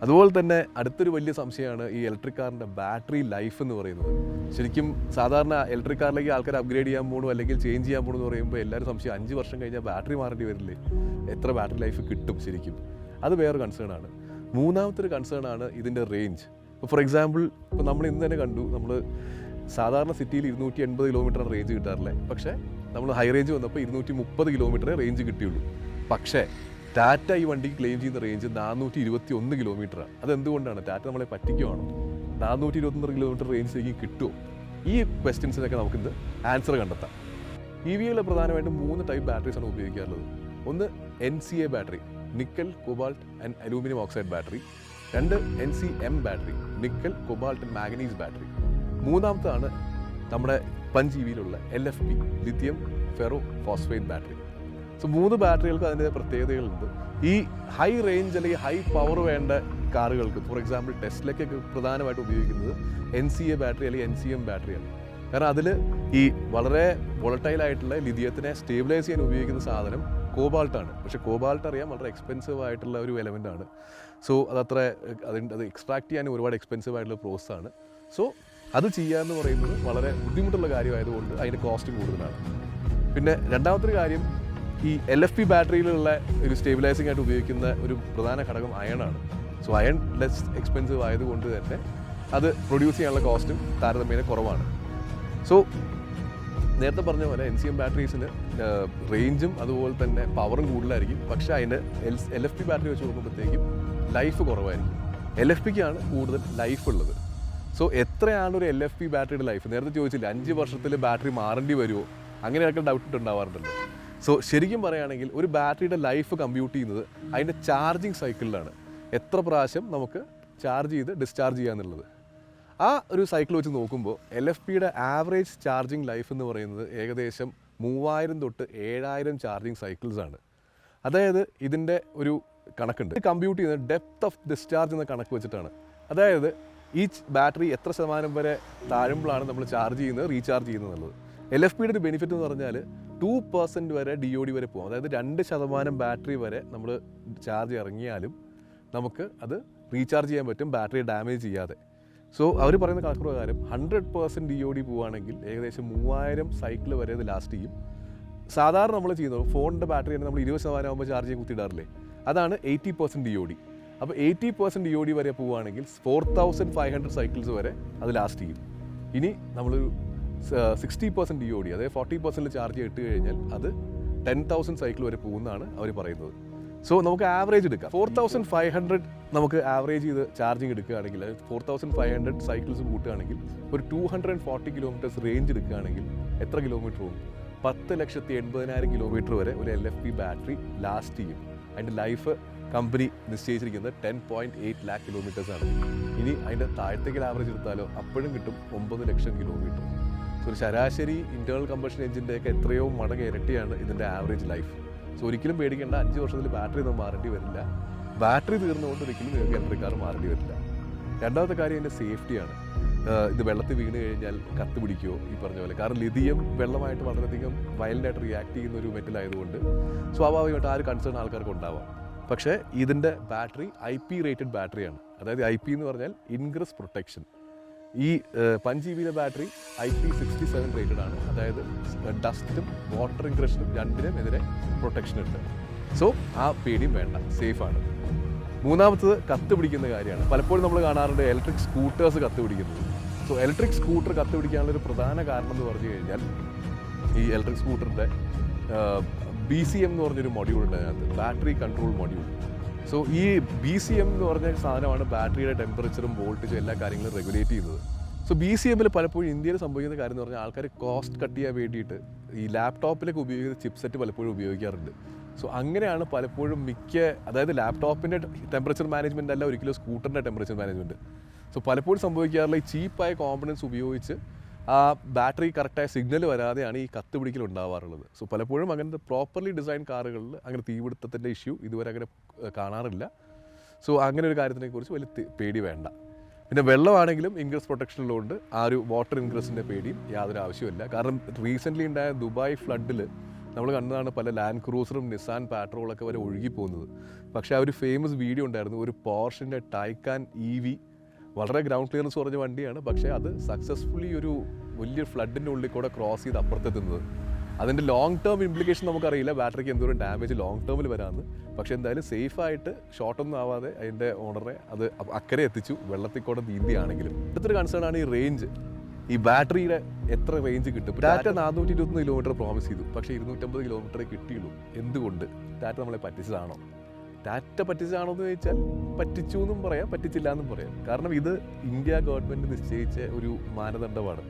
അതുപോലെ തന്നെ അടുത്തൊരു വലിയ സംശയമാണ് ഈ ഇലക്ട്രിക് കാറിൻ്റെ ബാറ്ററി ലൈഫ് എന്ന് പറയുന്നത്. ശരിക്കും സാധാരണ ഇലക്ട്രിക് കാറിലേക്ക് ആൾക്കാർ അപ്ഗ്രേഡ് ചെയ്യാൻ പോകണു അല്ലെങ്കിൽ ചേഞ്ച് ചെയ്യാൻ പോകണമെന്ന് പറയുമ്പോൾ എല്ലാവരും സംശയം 5 വർഷം കഴിഞ്ഞാൽ ബാറ്ററി മാറേണ്ടി വരില്ലേ, എത്ര ബാറ്ററി ലൈഫ് കിട്ടും ശരിക്കും. അത് വേറൊരു കൺസേൺ ആണ്. മൂന്നാമത്തെ ഒരു കൺസേൺ ആണ് ഇതിൻ്റെ റേഞ്ച്. ഇപ്പോൾ ഫോർ എക്സാമ്പിൾ ഇപ്പോൾ നമ്മൾ ഇന്ന് തന്നെ കണ്ടു, നമ്മൾ സാധാരണ സിറ്റിയിൽ 280 കിലോമീറ്ററാണ് റേഞ്ച് കിട്ടാറില്ലേ. പക്ഷേ നമ്മൾ ഹൈ റേഞ്ച് വന്നപ്പോൾ 230 കിലോമീറ്ററേ റേഞ്ച് കിട്ടിയുള്ളൂ. പക്ഷേ ടാറ്റ ഈ വണ്ടിക്ക് ക്ലെയിം ചെയ്യുന്ന റേഞ്ച് 421 കിലോമീറ്ററാണ്. അതെന്തുകൊണ്ടാണ്? ടാറ്റ നമ്മളെ പറ്റിക്കുവാണോ? 421 കിലോമീറ്റർ റേഞ്ച് ശരിക്കും കിട്ടുമോ? ഈ ക്വസ്റ്റ്യൻസിനൊക്കെ നമുക്കിന്ന് ആൻസർ കണ്ടെത്താം. EVകളിൽ പ്രധാനമായിട്ടും 3 ടൈപ്പ് ബാറ്ററീസാണ് ഉപയോഗിക്കാറുള്ളത്. ഒന്ന് NCA battery, nickel cobalt and aluminium oxide battery. 2 NCM battery, nickel cobalt and manganese battery. മൂന്നാമത്താണ് നമ്മുടെ പഞ്ച് EVയിലുള്ള LFP, lithium ferro phosphate battery. So 3 ബാറ്ററികൾക്ക് അതിൻ്റെ പ്രത്യേകതകളുണ്ട്. ഈ ഹൈ റേഞ്ച് അല്ലെങ്കിൽ ഹൈ പവർ വേണ്ട കാറുകൾക്ക്, ഫോർ എക്സാമ്പിൾ ടെസ്ലയ്ക്കൊക്കെ പ്രധാനമായിട്ട് ഉപയോഗിക്കുന്നത് NCA ബാറ്ററി അല്ലെങ്കിൽ NCM ബാറ്ററിയാണ്. കാരണം അതിൽ ഈ വളരെ വോളട്ടൈലായിട്ടുള്ള ലിഥിയത്തിനെ സ്റ്റേബിലൈസ് ചെയ്യാൻ ഉപയോഗിക്കുന്ന സാധനം കോബാൾട്ടാണ്. പക്ഷേ കോബാൾട്ട് അറിയാൻ വളരെ എക്സ്പെൻസീവ് ആയിട്ടുള്ള ഒരു എലമെൻ്റാണ്. സോ അത് എക്സ്ട്രാക്ട് ചെയ്യാൻ ഒരുപാട് എക്സ്പെൻസീവ് ആയിട്ടുള്ള പ്രോസസ്സാണ്. സോ അത് ചെയ്യാന്ന് പറയുന്നത് വളരെ ബുദ്ധിമുട്ടുള്ള കാര്യമായതുകൊണ്ട് അതിൻ്റെ കോസ്റ്റ് കൂടുതലാണ്. പിന്നെ രണ്ടാമത്തെ കാര്യം, ഈ LFP ബാറ്ററിയിലുള്ള ഒരു സ്റ്റേബിലൈസിംഗ് ആയിട്ട് ഉപയോഗിക്കുന്ന ഒരു പ്രധാന ഘടകം അയണാണ്. സോ അയൺ ലെസ് എക്സ്പെൻസീവ് ആയതുകൊണ്ട് തന്നെ അത് പ്രൊഡ്യൂസ് ചെയ്യാനുള്ള കോസ്റ്റും താരതമ്യേന കുറവാണ്. സോ നേരത്തെ പറഞ്ഞ പോലെ NCM ബാറ്ററീസിന് റേഞ്ചും അതുപോലെ തന്നെ പവറും കൂടുതലായിരിക്കും. പക്ഷേ അതിന് LFP ബാറ്ററി വെച്ച് നോക്കുമ്പോഴത്തേക്കും ലൈഫ് കുറവായിരിക്കും. LFPക്കാണ് കൂടുതൽ ലൈഫ് ഉള്ളത്. സോ എത്രയാണ് ഒരു LFP ബാറ്ററിയുടെ ലൈഫ്? നേരത്തെ ചോദിച്ചില്ല 5 വർഷത്തിൽ ബാറ്ററി മാറേണ്ടി വരുമോ, അങ്ങനെയൊക്കെ ഡൗട്ട് ഉണ്ടാവാറുണ്ടല്ലോ. സോ ശരിക്കും പറയുകയാണെങ്കിൽ ഒരു ബാറ്ററിയുടെ ലൈഫ് കമ്പ്യൂട്ട് ചെയ്യുന്നത് അതിൻ്റെ ചാർജിങ് സൈക്കിളിലാണ്. എത്ര പ്രാവശ്യം നമുക്ക് ചാർജ് ചെയ്ത് ഡിസ്ചാർജ് ചെയ്യാന്നുള്ളത്. ആ ഒരു സൈക്കിൾ വെച്ച് നോക്കുമ്പോൾ LFPയുടെ ആവറേജ് ചാർജിങ് ലൈഫ് എന്ന് പറയുന്നത് ഏകദേശം 3000 തൊട്ട് 7000 ചാർജിങ് സൈക്കിൾസാണ്. അതായത് ഇതിൻ്റെ ഒരു കണക്കുണ്ട്. കമ്പ്യൂട്ട് ചെയ്യുന്നത് ഡെപ്ത് ഓഫ് ഡിസ്ചാർജ് എന്ന കണക്ക് വെച്ചിട്ടാണ്. അതായത് ഈ ബാറ്ററി എത്ര ശതമാനം വരെ താഴുമ്പോഴാണ് നമ്മൾ ചാർജ് ചെയ്യുന്നത്, റീചാർജ് ചെയ്യുന്നത് എന്നുള്ളത്. LFPയുടെ ഒരു ബെനിഫിറ്റ് എന്ന് പറഞ്ഞാൽ 2% വരെ DOD വരെ പോകും. അതായത് 2% ബാറ്ററി വരെ നമ്മൾ ചാർജ് ഇറങ്ങിയാലും നമുക്ക് അത് റീചാർജ് ചെയ്യാൻ പറ്റും, ബാറ്ററി ഡാമേജ് ചെയ്യാതെ. സോ അവർ പറയുന്ന കണക്ക് പ്രകാരം 100% DOD പോവുകയാണെങ്കിൽ ഏകദേശം 3000 സൈക്കിൾ വരെ ഇത് ലാസ്റ്റ് ചെയ്യും. സാധാരണ നമ്മൾ ചെയ്യുന്നത് ഫോണിൻ്റെ ബാറ്ററി തന്നെ നമ്മൾ 20% ആകുമ്പോൾ ചാർജ് ചെയ്യാൻ കുത്തിയിടാറില്ലേ, അതാണ് 80% DOD. അപ്പോൾ 80% DOD വരെ പോവുകയാണെങ്കിൽ 4500 സൈക്കിൾസ് വരെ അത് ലാസ്റ്റ് ചെയ്യും. ഇനി നമ്മളൊരു 60% DOD, അതായത് 40% ചാർജ് ഇട്ട് കഴിഞ്ഞാൽ അത് 10,000 സൈക്കിൾ വരെ പോകുന്നതാണ് അവർ പറയുന്നത്. സോ നമുക്ക് ആവറേജ് എടുക്കാം. 4500 നമുക്ക് ആവറേജ് ചെയ്ത് ചാർജിങ് എടുക്കുകയാണെങ്കിൽ, 4500 സൈക്കിൾസ് കൂട്ടുകയാണെങ്കിൽ ഒരു 240 കിലോമീറ്റേഴ്സ് റേഞ്ച് എടുക്കുകയാണെങ്കിൽ എത്ര കിലോമീറ്റർ പോകും? 10,80,000 കിലോമീറ്റർ വരെ ഒരു LFP ബാറ്ററി ലാസ്റ്റ് ചെയ്യും. അതിൻ്റെ ലൈഫ് കമ്പനി നിശ്ചയിച്ചിരിക്കുന്നത് 10.8 lakh കിലോമീറ്റേഴ്സാണ്. ഇനി അതിൻ്റെ താഴത്തേക്ക് ആവറേജ് എടുത്താലോ അപ്പോഴും കിട്ടും 9 ലക്ഷം കിലോമീറ്റർ. സോ ഒരു ശരാശരി ഇൻറ്റേർണൽ കമ്പഷൻ എഞ്ചിൻ്റെയൊക്കെ എത്രയോ മടങ്ങ് ഇരട്ടിയാണ് ഇതിൻ്റെ ആവറേജ് ലൈഫ്. സോ ഒരിക്കലും പേടിക്കേണ്ട, 5 വർഷത്തിൽ ബാറ്ററി ഒന്നും മാറേണ്ടി വരില്ല. ബാറ്ററി തീർന്നുകൊണ്ട് ഒരിക്കലും നിങ്ങൾക്ക് ഇലക്ട്രിക് കാർ മാറേണ്ടി വരില്ല. രണ്ടാമത്തെ കാര്യം ഇതിൻ്റെ സേഫ്റ്റിയാണ്. ഇത് വെള്ളത്തിൽ വീണ് കഴിഞ്ഞാൽ കത്ത് പിടിക്കുമോ ഈ പറഞ്ഞ പോലെ, കാരണം ലിഥിയം വെള്ളമായിട്ട് വളരെയധികം വയലൻ്റായിട്ട് റിയാക്ട് ചെയ്യുന്ന ഒരു മെറ്റൽ ആയതുകൊണ്ട് സ്വാഭാവികമായിട്ട് ആ ഒരു കൺസേൺ ആൾക്കാർക്ക് ഉണ്ടാവാം. പക്ഷേ ഇതിൻ്റെ ബാറ്ററി IP റേറ്റഡ് ബാറ്ററിയാണ്. അതായത് IP എന്ന് പറഞ്ഞാൽ ഇൻഗ്രസ് പ്രൊട്ടക്ഷൻ. ഈ 5 GB ബാറ്ററി IP67 റേറ്റഡ് ആണ്. അതായത് ഡസ്റ്റും വാട്ടർ ഇൻഗ്രഷനും രണ്ടിനും എതിരെ പ്രൊട്ടക്ഷൻ ഉണ്ട്. സോ ആ പേടിയും വേണ്ട, സേഫാണ്. മൂന്നാമത്തത് കത്ത് പിടിക്കുന്ന കാര്യമാണ്. പലപ്പോഴും നമ്മൾ കാണാറുണ്ട് ഇലക്ട്രിക് സ്കൂട്ടേഴ്സ് കത്ത് പിടിക്കുന്നത്. സോ ഇലക്ട്രിക് സ്കൂട്ടർ കത്ത് പിടിക്കാനുള്ളൊരു പ്രധാന കാരണം എന്ന് പറഞ്ഞു കഴിഞ്ഞാൽ ഈ ഇലക്ട്രിക് സ്കൂട്ടറിൻ്റെ BCM എന്ന് പറഞ്ഞൊരു മൊഡ്യൂൾ ഉണ്ട് അതിനകത്ത്, ബാറ്ററി കൺട്രോൾ മൊഡ്യൂൾ. സോ ഈ BCM എന്ന് പറഞ്ഞ സാധനമാണ് ബാറ്ററിയുടെ ടെമ്പറേച്ചറും വോൾട്ടേജും എല്ലാ കാര്യങ്ങളും റെഗുലേറ്റ് ചെയ്യുന്നത്. സോ BCMൽ പലപ്പോഴും ഇന്ത്യയിൽ സംഭവിക്കുന്ന കാര്യം എന്ന് പറഞ്ഞാൽ ആൾക്കാർ കോസ്റ്റ് കട്ട് ചെയ്യാൻ വേണ്ടിയിട്ട് ഈ ലാപ്ടോപ്പിലൊക്കെ ഉപയോഗിക്കുന്ന ചിപ്സെറ്റ് പലപ്പോഴും ഉപയോഗിക്കാറുണ്ട്. സോ അങ്ങനെയാണ് പലപ്പോഴും അതായത് ലാപ്ടോപ്പിൻ്റെ ടെമ്പറേച്ചർ മാനേജ്മെൻ്റ് അല്ല ഒരിക്കലും സ്കൂട്ടറിൻ്റെ ടെമ്പറേച്ചർ മാനേജ്മെൻറ്റ്. സോ പലപ്പോഴും സംഭവിക്കാറുള്ള ഈ ചീപ്പായ കോമ്പണൻസ് ഉപയോഗിച്ച് ആ ബാറ്ററി കറക്റ്റായ സിഗ്നൽ വരാതെയാണ് ഈ കത്ത് പിടിക്കൽ ഉണ്ടാവാറുള്ളത്. സോ പലപ്പോഴും അങ്ങനത്തെ പ്രോപ്പർലി ഡിസൈൻ കാറുകളിൽ അങ്ങനെ തീപിടുത്തത്തിൻ്റെ ഇഷ്യൂ ഇതുവരെ അങ്ങനെ കാണാറില്ല. സോ അങ്ങനെ ഒരു കാര്യത്തിനെക്കുറിച്ച് വലിയ പേടി വേണ്ട. പിന്നെ വെള്ളമാണെങ്കിലും ഇൻഗ്രസ് പ്രൊട്ടക്ഷനിലുണ്ട്, ആ ഒരു വാട്ടർ ഇൻഗ്രസിൻ്റെ പേടിയും യാതൊരു ആവശ്യമില്ല. കാരണം റീസെൻ്റ്ലി ഉണ്ടായ ദുബായ് ഫ്ലഡിൽ നമ്മൾ കണ്ടതാണ് പല ലാൻഡ് ക്രൂസറും നിസാൻ പാട്രോളൊക്കെ വരെ ഒഴുകിപ്പോകുന്നത്. പക്ഷേ ആ ഒരു ഫേമസ് വീഡിയോ ഉണ്ടായിരുന്നു, ഒരു പോർഷിൻ്റെ ടൈക്കാൻ EV, വളരെ ഗ്രൗണ്ട് ക്ലിയറൻസ് കുറഞ്ഞ വണ്ടിയാണ്, പക്ഷേ അത് സക്സസ്ഫുള്ളി ഒരു വലിയ ഫ്ലഡിൻ്റെ ഉള്ളിൽ കൂടെ ക്രോസ് ചെയ്ത് അപ്പുറത്തെത്തുന്നത്. അതിൻ്റെ ലോങ് ടേം ഇംപ്ലിക്കേഷൻ നമുക്കറിയില്ല, ബാറ്ററിക്ക് എന്തോരം ഡാമേജ് ലോങ് ടേമിൽ വരാമെന്ന്. പക്ഷേ എന്തായാലും സേഫായിട്ട് ഷോർട്ടൊന്നും ആവാതെ അതിൻ്റെ ഓണറെ അത് അക്കരെ എത്തിച്ചു, വെള്ളത്തിൽ കൂടെ നീന്തിയാണെങ്കിലും. അടുത്തൊരു കൺസേൺ ആണ് ഈ റേഞ്ച്. ഈ ബാറ്ററിയുടെ എത്ര റേഞ്ച് കിട്ടും? ടാറ്റ 421 കിലോമീറ്റർ പ്രോമിസ് ചെയ്തു, പക്ഷേ 250 കിലോമീറ്ററേ കിട്ടിയുള്ളൂ. എന്തുകൊണ്ട്? ടാറ്റ നമ്മളെ പറ്റിച്ചതാണോ? ടാറ്റ പറ്റിച്ചതാണോ എന്ന് ചോദിച്ചാൽ പറ്റിച്ചു എന്നും പറയാം, പറ്റിച്ചില്ല എന്നും പറയാം. കാരണം ഇത് ഇന്ത്യ ഗവൺമെൻറ് നിശ്ചയിച്ച ഒരു മാനദണ്ഡമാണ്.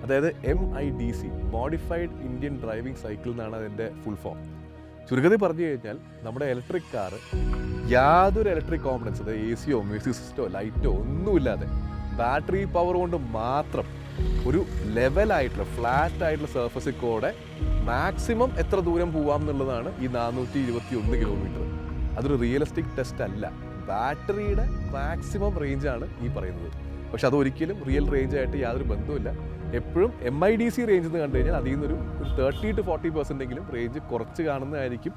അതായത് MIDC, modified Indian driving cycle എന്നാണ് അതിൻ്റെ ഫുൾ ഫോം. ചുരുക്കത്തിൽ പറഞ്ഞു കഴിഞ്ഞാൽ നമ്മുടെ ഇലക്ട്രിക് കാറ് യാതൊരു ഇലക്ട്രിക് കോമ്പണൻസ്, അതായത് AC-യോ മ്യൂസിക് സിസ്റ്റമോ ലൈറ്റോ ഒന്നുമില്ലാതെ ബാറ്ററി പവർ കൊണ്ട് മാത്രം ഒരു ലെവലായിട്ടുള്ള ഫ്ലാറ്റ് ആയിട്ടുള്ള സർഫസിൽ കൂടെ മാക്സിമം എത്ര ദൂരം പോവാം എന്നുള്ളതാണ് ഈ 421 കിലോമീറ്റർ. അതൊരു റിയലിസ്റ്റിക് ടെസ്റ്റ് അല്ല, ബാറ്ററിയുടെ മാക്സിമം റേഞ്ചാണ് ഈ പറയുന്നത്. പക്ഷെ അതൊരിക്കലും റിയൽ റേഞ്ചായിട്ട് യാതൊരു ബന്ധവുമില്ല. എപ്പോഴും MIDC റേഞ്ച് എന്ന് കണ്ടു കഴിഞ്ഞാൽ അതിൽ നിന്നൊരു 30 to 40% റേഞ്ച് കുറച്ച് കാണുന്നതായിരിക്കും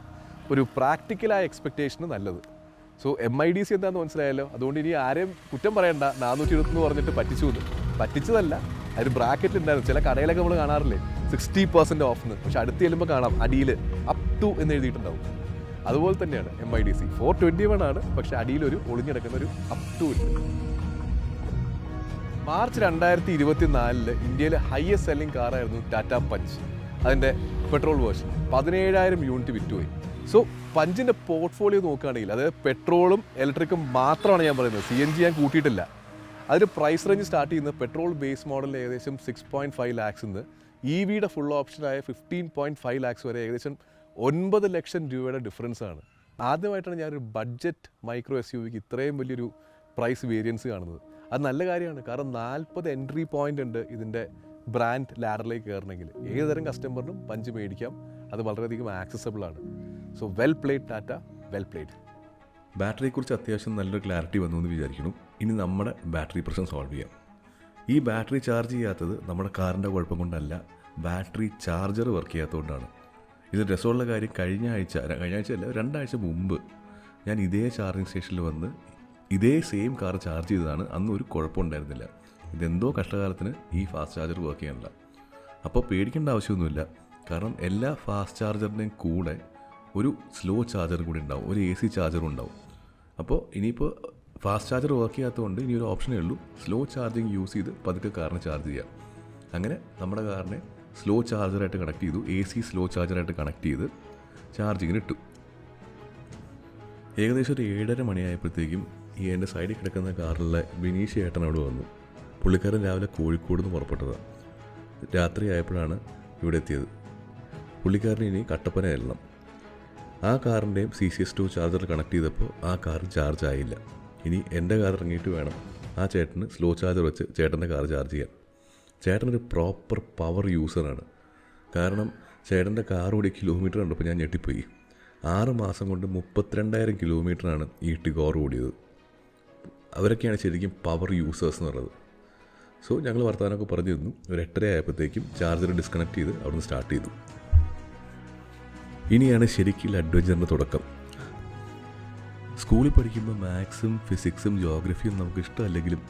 ഒരു പ്രാക്ടിക്കലായ എക്സ്പെക്റ്റേഷന് നല്ലത്. സോ MIDC എന്താണെന്ന് മനസ്സിലായല്ലോ. അതുകൊണ്ട് ഇനി ആരെയും കുറ്റം പറയണ്ട, 420 പറഞ്ഞിട്ട് പറ്റിച്ചതല്ല. അതിന് ബ്രാക്കറ്റിൽ ഉണ്ടായിരുന്നു. ചില കടയിലൊക്കെ നമ്മൾ കാണാറില്ലേ 60% ഓഫ് എന്ന്, പക്ഷെ അടുത്ത് ചെല്ലുമ്പോൾ കാണാം അടിയിൽ അപ് ടു എന്ന് എഴുതിയിട്ടുണ്ടാവും. അതുപോലെ തന്നെയാണ് MIDC 421 ആണ്, പക്ഷെ അടിയിലൊരു ഒളിഞ്ഞിടക്കുന്ന ഒരു അപ് ടു ഉണ്ട്. മാർച്ച് 2024 ഇന്ത്യയിലെ ഹയസ്റ്റ് സെല്ലിംഗ് കാറായിരുന്നു ടാറ്റ പഞ്ച്. അതിൻ്റെ പെട്രോൾ വേർഷൻ 17,000 യൂണിറ്റ് വിറ്റുപോയി. സോ പഞ്ചിൻ്റെ പോർട്ട്ഫോളിയോ നോക്കുകയാണെങ്കിൽ അതായത് പെട്രോളും ഇലക്ട്രിക്കും മാത്രമാണ് ഞാൻ പറയുന്നത്, CNG ഞാൻ കൂട്ടിയിട്ടില്ല. അതിന് പ്രൈസ് റേഞ്ച് സ്റ്റാർട്ട് ചെയ്യുന്നത് പെട്രോൾ ബേസ് മോഡലിൽ ഏകദേശം 6.5 lakhs നിന്ന് EVയുടെ ഫുൾ ഓപ്ഷനായ 15.5 lakhs വരെ ഏകദേശം 9 ലക്ഷം രൂപയുടെ ഡിഫറൻസ് ആണ്. ആദ്യമായിട്ടാണ് ഞാനൊരു ബഡ്ജറ്റ് മൈക്രോ SUVക്ക് ഇത്രയും വലിയൊരു പ്രൈസ് വേരിയൻസ് കാണുന്നത്. അത് നല്ല കാര്യമാണ്, കാരണം 40 എൻട്രി പോയിൻ്റ് ഉണ്ട് ഇതിൻ്റെ ബ്രാൻഡ് ലാഡറിലേക്ക് കയറണമെങ്കിൽ. ഏതുതരം കസ്റ്റമറിനും പഞ്ച് മേടിക്കാം, അത് വളരെയധികം ആക്സസബിൾ ആണ്. So well played Tata, well played. ബാറ്ററിയെക്കുറിച്ച് അത്യാവശ്യം നല്ലൊരു ക്ലാരിറ്റി വന്നു എന്ന് വിചാരിക്കുന്നു. ഇനി നമ്മുടെ ബാറ്ററി പ്രശ്നം സോൾവ് ചെയ്യാം. ഈ ബാറ്ററി ചാർജ് ചെയ്യാത്തത് നമ്മുടെ കാറിൻ്റെ കുഴപ്പം കൊണ്ടല്ല, ബാറ്ററി ചാർജർ വർക്ക് ചെയ്യാത്തതുകൊണ്ടാണ്. ഇത് രസമുള്ള കാര്യം, കഴിഞ്ഞ ആഴ്ച അല്ല 2 ആഴ്ച മുമ്പ് ഞാൻ ഇതേ ചാർജിങ് സ്റ്റേഷനിൽ വന്ന് ഇതേ സെയിം കാർ ചാർജ് ചെയ്തതാണ്. അന്ന് ഒരു കുഴപ്പമുണ്ടായിരുന്നില്ല. ഇതെന്തോ കഷ്ടകാലത്തിന് ഈ ഫാസ്റ്റ് ചാർജർ വർക്ക് ചെയ്യാനില്ല. അപ്പോൾ പേടിക്കേണ്ട ആവശ്യമൊന്നുമില്ല. കാരണം എല്ലാ ഫാസ്റ്റ് ചാർജറിൻ്റെയും കൂടെ ഒരു സ്ലോ ചാർജർ കൂടി ഉണ്ടാവും, ഒരു AC ചാർജറും ഉണ്ടാവും. അപ്പോൾ ഇനിയിപ്പോൾ ഫാസ്റ്റ് ചാർജർ വർക്ക് ചെയ്യാത്തതുകൊണ്ട് ഇനി ഒരു ഓപ്ഷനേ ഉള്ളൂ, സ്ലോ ചാർജിങ് യൂസ് ചെയ്ത് പതുക്കെ കാറിനെ ചാർജ് ചെയ്യാം. അങ്ങനെ നമ്മുടെ കാറിനെ സ്ലോ ചാർജറായിട്ട് കണക്ട് ചെയ്തു, AC സ്ലോ ചാർജറായിട്ട് കണക്ട് ചെയ്ത് ചാർജിങ്ങിന് ഇട്ടു. ഏകദേശം ഒരു 7:30 മണിയായപ്പോഴത്തേക്കും ഈ എൻ്റെ സൈഡിൽ കിടക്കുന്ന കാറിലെ ബിനീഷ് ഏട്ടൻ അവിടെ വന്നു. പുള്ളിക്കാരൻ രാവിലെ കോഴിക്കോട് നിന്ന് പുറപ്പെട്ടതാണ്. രാത്രി ആയപ്പോഴാണ് ഇവിടെ എത്തിയത്. പുള്ളിക്കാരന് ഇനി കട്ടപ്പന ചെല്ലണം. ആ കാറിൻ്റെയും CCS2 ചാർജർ കണക്ട് ചെയ്തപ്പോൾ ആ കാർ ചാർജ് ആയില്ല. ഇനി എൻ്റെ കാർ ഇറങ്ങിയിട്ട് വേണം ആ ചേട്ടന് സ്ലോ ചാർജർ വെച്ച് ചേട്ടൻ്റെ കാർ ചാർജ് ചെയ്യാൻ. ചേട്ടനൊരു പ്രോപ്പർ പവർ യൂസറാണ്. കാരണം ചേട്ടൻ്റെ കാർ ഓടിയ കിലോമീറ്റർ കണ്ടപ്പോൾ ഞാൻ ഞെട്ടിപ്പോയി. 6 മാസം കൊണ്ട് 32,000 കിലോമീറ്ററാണ് ഈ ടിഗോർ ഓടിയത്. അവരൊക്കെയാണ് ശരിക്കും പവർ യൂസേഴ്സ് എന്ന് പറയുന്നത്. സോ ഞങ്ങൾ വർത്തമാനമൊക്കെ പറഞ്ഞിരുന്നു. ഒരു 8:30 ആയപ്പോഴത്തേക്കും ചാർജർ ഡിസ്കണക്ട് ചെയ്ത് അവിടുന്ന് സ്റ്റാർട്ട് ചെയ്തു. ഇനിയാണ് ശരിക്കും അഡ്വഞ്ചറിൻ്റെ തുടക്കം. സ്കൂളിൽ പഠിക്കുമ്പോൾ മാത്സും ഫിസിക്സും ജോഗ്രഫിയും നമുക്ക് ഇഷ്ടമല്ലെങ്കിലും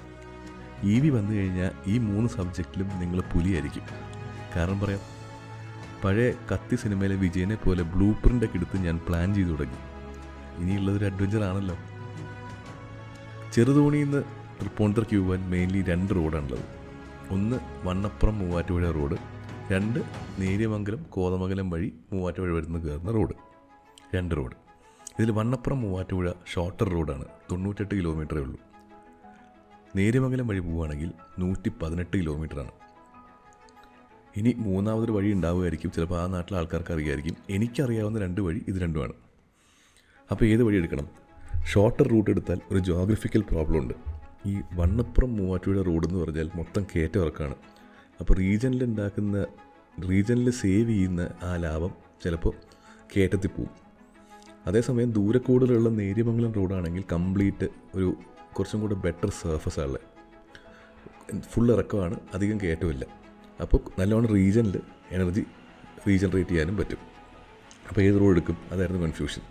EV വന്നു കഴിഞ്ഞാൽ ഈ 3 സബ്ജക്റ്റിലും നിങ്ങൾ പുലിയായിരിക്കും. കാരണം പറയാം, പഴയ കത്തി സിനിമയിലെ വിജയനെ പോലെ ബ്ലൂ പ്രിൻ്റൊക്കെ എടുത്ത് ഞാൻ പ്ലാൻ ചെയ്തു തുടങ്ങി. ഇനിയുള്ളതൊരു അഡ്വഞ്ചർ ആണല്ലോ. ചെറുതോണിയിൽ നിന്ന് തൃപ്പൂണിത്തുറയ്ക്ക് പോകാൻ മെയിൻലി 2 റോഡാണുള്ളത്. ഒന്ന് വണ്ണപ്പുറം മൂവാറ്റുപുഴ റോഡ്, 2 നേര്യമംഗലം കോതമംഗലം വഴി മൂവാറ്റുപുഴ വരുന്ന കയറുന്ന റോഡ്. 2 റോഡ്. ഇതിൽ വണ്ണപ്പുറം മൂവാറ്റുപുഴ ഷോർട്ടർ റോഡാണ്, 98 കിലോമീറ്ററേ ഉള്ളൂ. നേര്യമംഗലം വഴി പോവുകയാണെങ്കിൽ 118 കിലോമീറ്ററാണ്. ഇനി 3ാമതൊരു വഴി ഉണ്ടാവുമായിരിക്കും, ചിലപ്പോൾ ആ നാട്ടിലെ ആൾക്കാർക്ക് അറിയായിരിക്കും. എനിക്കറിയാവുന്ന 2 വഴി ഇത് രണ്ടുമാണ്. അപ്പോൾ ഏത് വഴി എടുക്കണം? ഷോർട്ടർ റൂട്ട് എടുത്താൽ ഒരു ജോഗ്രഫിക്കൽ പ്രോബ്ലം ഉണ്ട്. ഈ വണ്ണപ്പുറം മൂവാറ്റുപുഴ റോഡ് എന്ന് പറഞ്ഞാൽ മൊത്തം കയറ്റമിറക്കാണ്. അപ്പോൾ റീജിയനിൽ സേവ് ചെയ്യുന്ന ആ ലാഭം ചിലപ്പോൾ കയറ്റത്തിൽ പോവും. അതേസമയം ദൂരക്കൂടുതലുള്ള നേര്യമംഗലം റോഡാണെങ്കിൽ കംപ്ലീറ്റ് ഒരു കുറച്ചും കൂടെ ബെറ്റർ സർഫസാണ്, ഫുൾ ഇറക്കമാണ്, അധികം കയറ്റമില്ല. അപ്പോൾ നല്ലോണം റീജിയനിൽ എനർജി റീജനറേറ്റ് ചെയ്യാനും പറ്റും. അപ്പോൾ ഏത് റോഡ് എടുക്കും? അതായിരുന്നു കൺഫ്യൂഷൻ.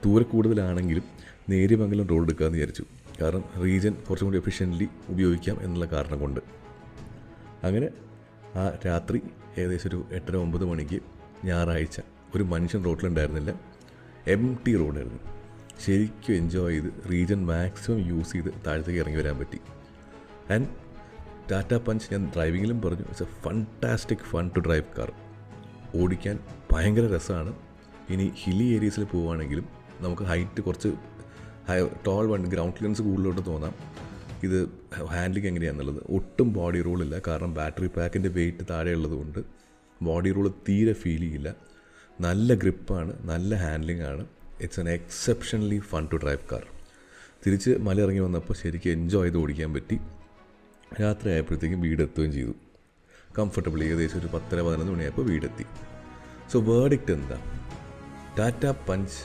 ദൂരെ കൂടുതലാണെങ്കിലും നേര്യമംഗലം റോഡ് എടുക്കാമെന്ന് വിചാരിച്ചു. കാരണം റീജിയൻ കുറച്ചും കൂടി എഫിഷ്യൻ്റ്ലി ഉപയോഗിക്കാം എന്നുള്ള കാരണം കൊണ്ട്. അങ്ങനെ ആ രാത്രി ഏകദേശം ഒരു 8:30-9 മണിക്ക് ഞായറാഴ്ച ഒരു മനുഷ്യൻ റോഡിലുണ്ടായിരുന്നില്ല. എംപ്റ്റി റോഡായിരുന്നു. ശരിക്കും എൻജോയ് ചെയ്ത് റീജിയൻ മാക്സിമം യൂസ് ചെയ്ത് താഴത്തേക്ക് ഇറങ്ങി വരാൻ പറ്റി. ആൻഡ് ടാറ്റ പഞ്ച് ഞാൻ ഡ്രൈവിങ്ങിലും പറഞ്ഞു, it's a fantastic fun to drive car. ഓടിക്കാൻ ഭയങ്കര രസമാണ്. ഇനി ഹില്ലി ഏരിയസിൽ പോവുകയാണെങ്കിലും നമുക്ക് ഹൈറ്റ് കുറച്ച് ടോൾ വണ്ടി ഗ്രൗണ്ട് ക്ലിയറൻസ് കൂടുതലോട്ട് തോന്നാം. ഇത് ഹാൻഡ്ലിങ് എങ്ങനെയാണെന്നുള്ളത് ഒട്ടും ബോഡി റോളില്ല. കാരണം ബാറ്ററി പാക്കിൻ്റെ വെയിറ്റ് താഴെ ഉള്ളതുകൊണ്ട് ബോഡി റോൾ തീരെ ഫീൽ ചെയ്യില്ല. നല്ല ഗ്രിപ്പാണ്, നല്ല ഹാൻഡ്ലിംഗ് ആണ്. It's an exceptionally fun to drive car. തിരിച്ച് മല ഇറങ്ങി വന്നപ്പോൾ ശരിക്കും എൻജോയ് ചെയ്ത് ഓടിക്കാൻ പറ്റി. രാത്രി ആയപ്പോഴത്തേക്കും വീടെത്തുകയും ചെയ്തു കംഫർട്ടബിളി. ഏകദേശം ഒരു 10-11 മണിയായപ്പോൾ വീടെത്തി. സോ വേർഡിക്റ്റ് എന്താ? ടാറ്റ പഞ്ച്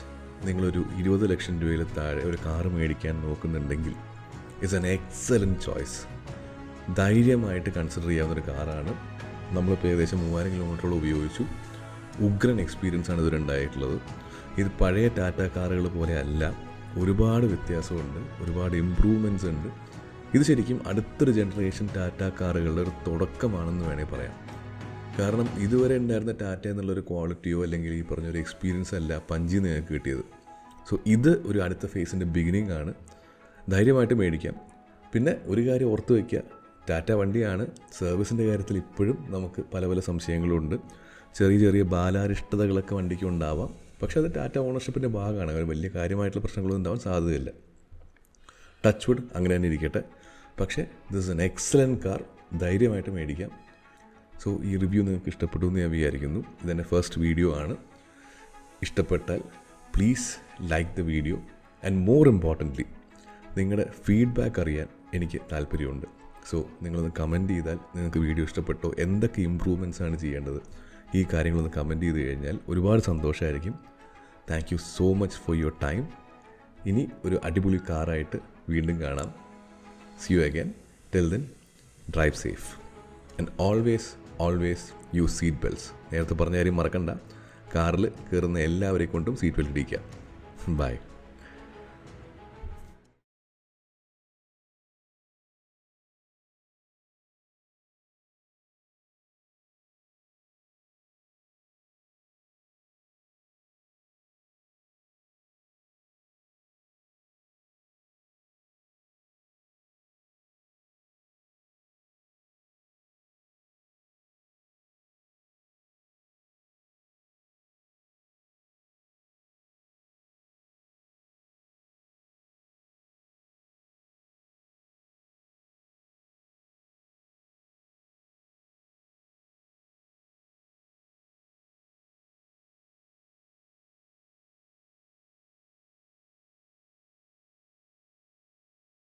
നിങ്ങളൊരു 20 ലക്ഷം രൂപയിൽ താഴെ ഒരു കാറ് മേടിക്കാൻ നോക്കുന്നുണ്ടെങ്കിൽ ഇറ്റ്സ് എൻ എക്സലൻറ്റ് ചോയ്സ്. ധൈര്യമായിട്ട് കൺസിഡർ ചെയ്യാവുന്നൊരു കാറാണ്. നമ്മളിപ്പോൾ ഏകദേശം 3000 കിലോമീറ്ററോളം ഉപയോഗിച്ചു. ഉഗ്രൻ എക്സ്പീരിയൻസ് ആണ് ഇതുണ്ടായിട്ടുള്ളത്. ഇത് പഴയ ടാറ്റ കാറുകൾ പോലെ അല്ല, ഒരുപാട് വ്യത്യാസമുണ്ട്, ഒരുപാട് ഇമ്പ്രൂവ്മെൻറ്റ്സ് ഉണ്ട്. ഇത് ശരിക്കും അടുത്തൊരു ജനറേഷൻ ടാറ്റ കാറുകളുടെ ഒരു തുടക്കമാണെന്ന് വേണമെങ്കിൽ പറയാം. കാരണം ഇതുവരെ ഉണ്ടായിരുന്ന ടാറ്റ എന്നുള്ളൊരു ക്വാളിറ്റിയോ അല്ലെങ്കിൽ ഈ പറഞ്ഞൊരു എക്സ്പീരിയൻസ് അല്ല പഞ്ചിൽ നിങ്ങൾക്ക് കിട്ടിയത്. സോ ഇത് ഒരു അടുത്ത ഫേസിൻ്റെ ബിഗിനിങ് ആണ്. ധൈര്യമായിട്ട് മേടിക്കാം. പിന്നെ ഒരു കാര്യം ഓർത്ത് വയ്ക്കുക, ടാറ്റ വണ്ടിയാണ്. സർവീസിൻ്റെ കാര്യത്തിൽ ഇപ്പോഴും നമുക്ക് പല പല സംശയങ്ങളുണ്ട്. ചെറിയ ചെറിയ ബാലാരിഷ്ടതകളൊക്കെ വണ്ടിക്ക് ഉണ്ടാവാം. പക്ഷേ അത് ടാറ്റ ഓണർഷിപ്പിൻ്റെ ഭാഗമാണ്. അങ്ങനെ വലിയ കാര്യമായിട്ടുള്ള പ്രശ്നങ്ങളൊന്നും ഉണ്ടാവാൻ സാധ്യതയില്ല. ടച്ച് വുഡ് അങ്ങനെ തന്നെ ഇരിക്കട്ടെ. പക്ഷേ this is an excellent car. ധൈര്യമായിട്ട് മേടിക്കാം. സോ ഈ റിവ്യൂ നിങ്ങൾക്ക് ഇഷ്ടപ്പെട്ടു എന്ന് ഞാൻ വിചാരിക്കുന്നു. ഇതെൻ്റെ ഫസ്റ്റ് വീഡിയോ ആണ്. ഇഷ്ടപ്പെട്ടാൽ please like the video. And more importantly നിങ്ങളുടെ ഫീഡ്ബാക്ക് അറിയാൻ എനിക്ക് താല്പര്യമുണ്ട്. സോ നിങ്ങളൊന്ന് കമൻറ്റ് ചെയ്താൽ നിങ്ങൾക്ക് വീഡിയോ ഇഷ്ടപ്പെട്ടോ, എന്തൊക്കെ ഇമ്പ്രൂവ്മെൻറ്റ്സ് ആണ് ചെയ്യേണ്ടത്, ഈ കാര്യങ്ങളൊന്ന് കമൻറ്റ് ചെയ്ത് കഴിഞ്ഞാൽ ഒരുപാട് സന്തോഷമായിരിക്കും. Thank you so much for your time. ഇനി ഒരു അടിപൊളി കാറായിട്ട് വീണ്ടും കാണാം. See you again. Till then, drive safe. And always use seat belts. നേരത്തെ പറഞ്ഞ കാര്യം മറക്കണ്ട. കാറിൽ കയറുന്ന എല്ലാവരെ കൊണ്ടും സീറ്റ് ബെൽറ്റ് ഇടിക്കുക. ബൈ.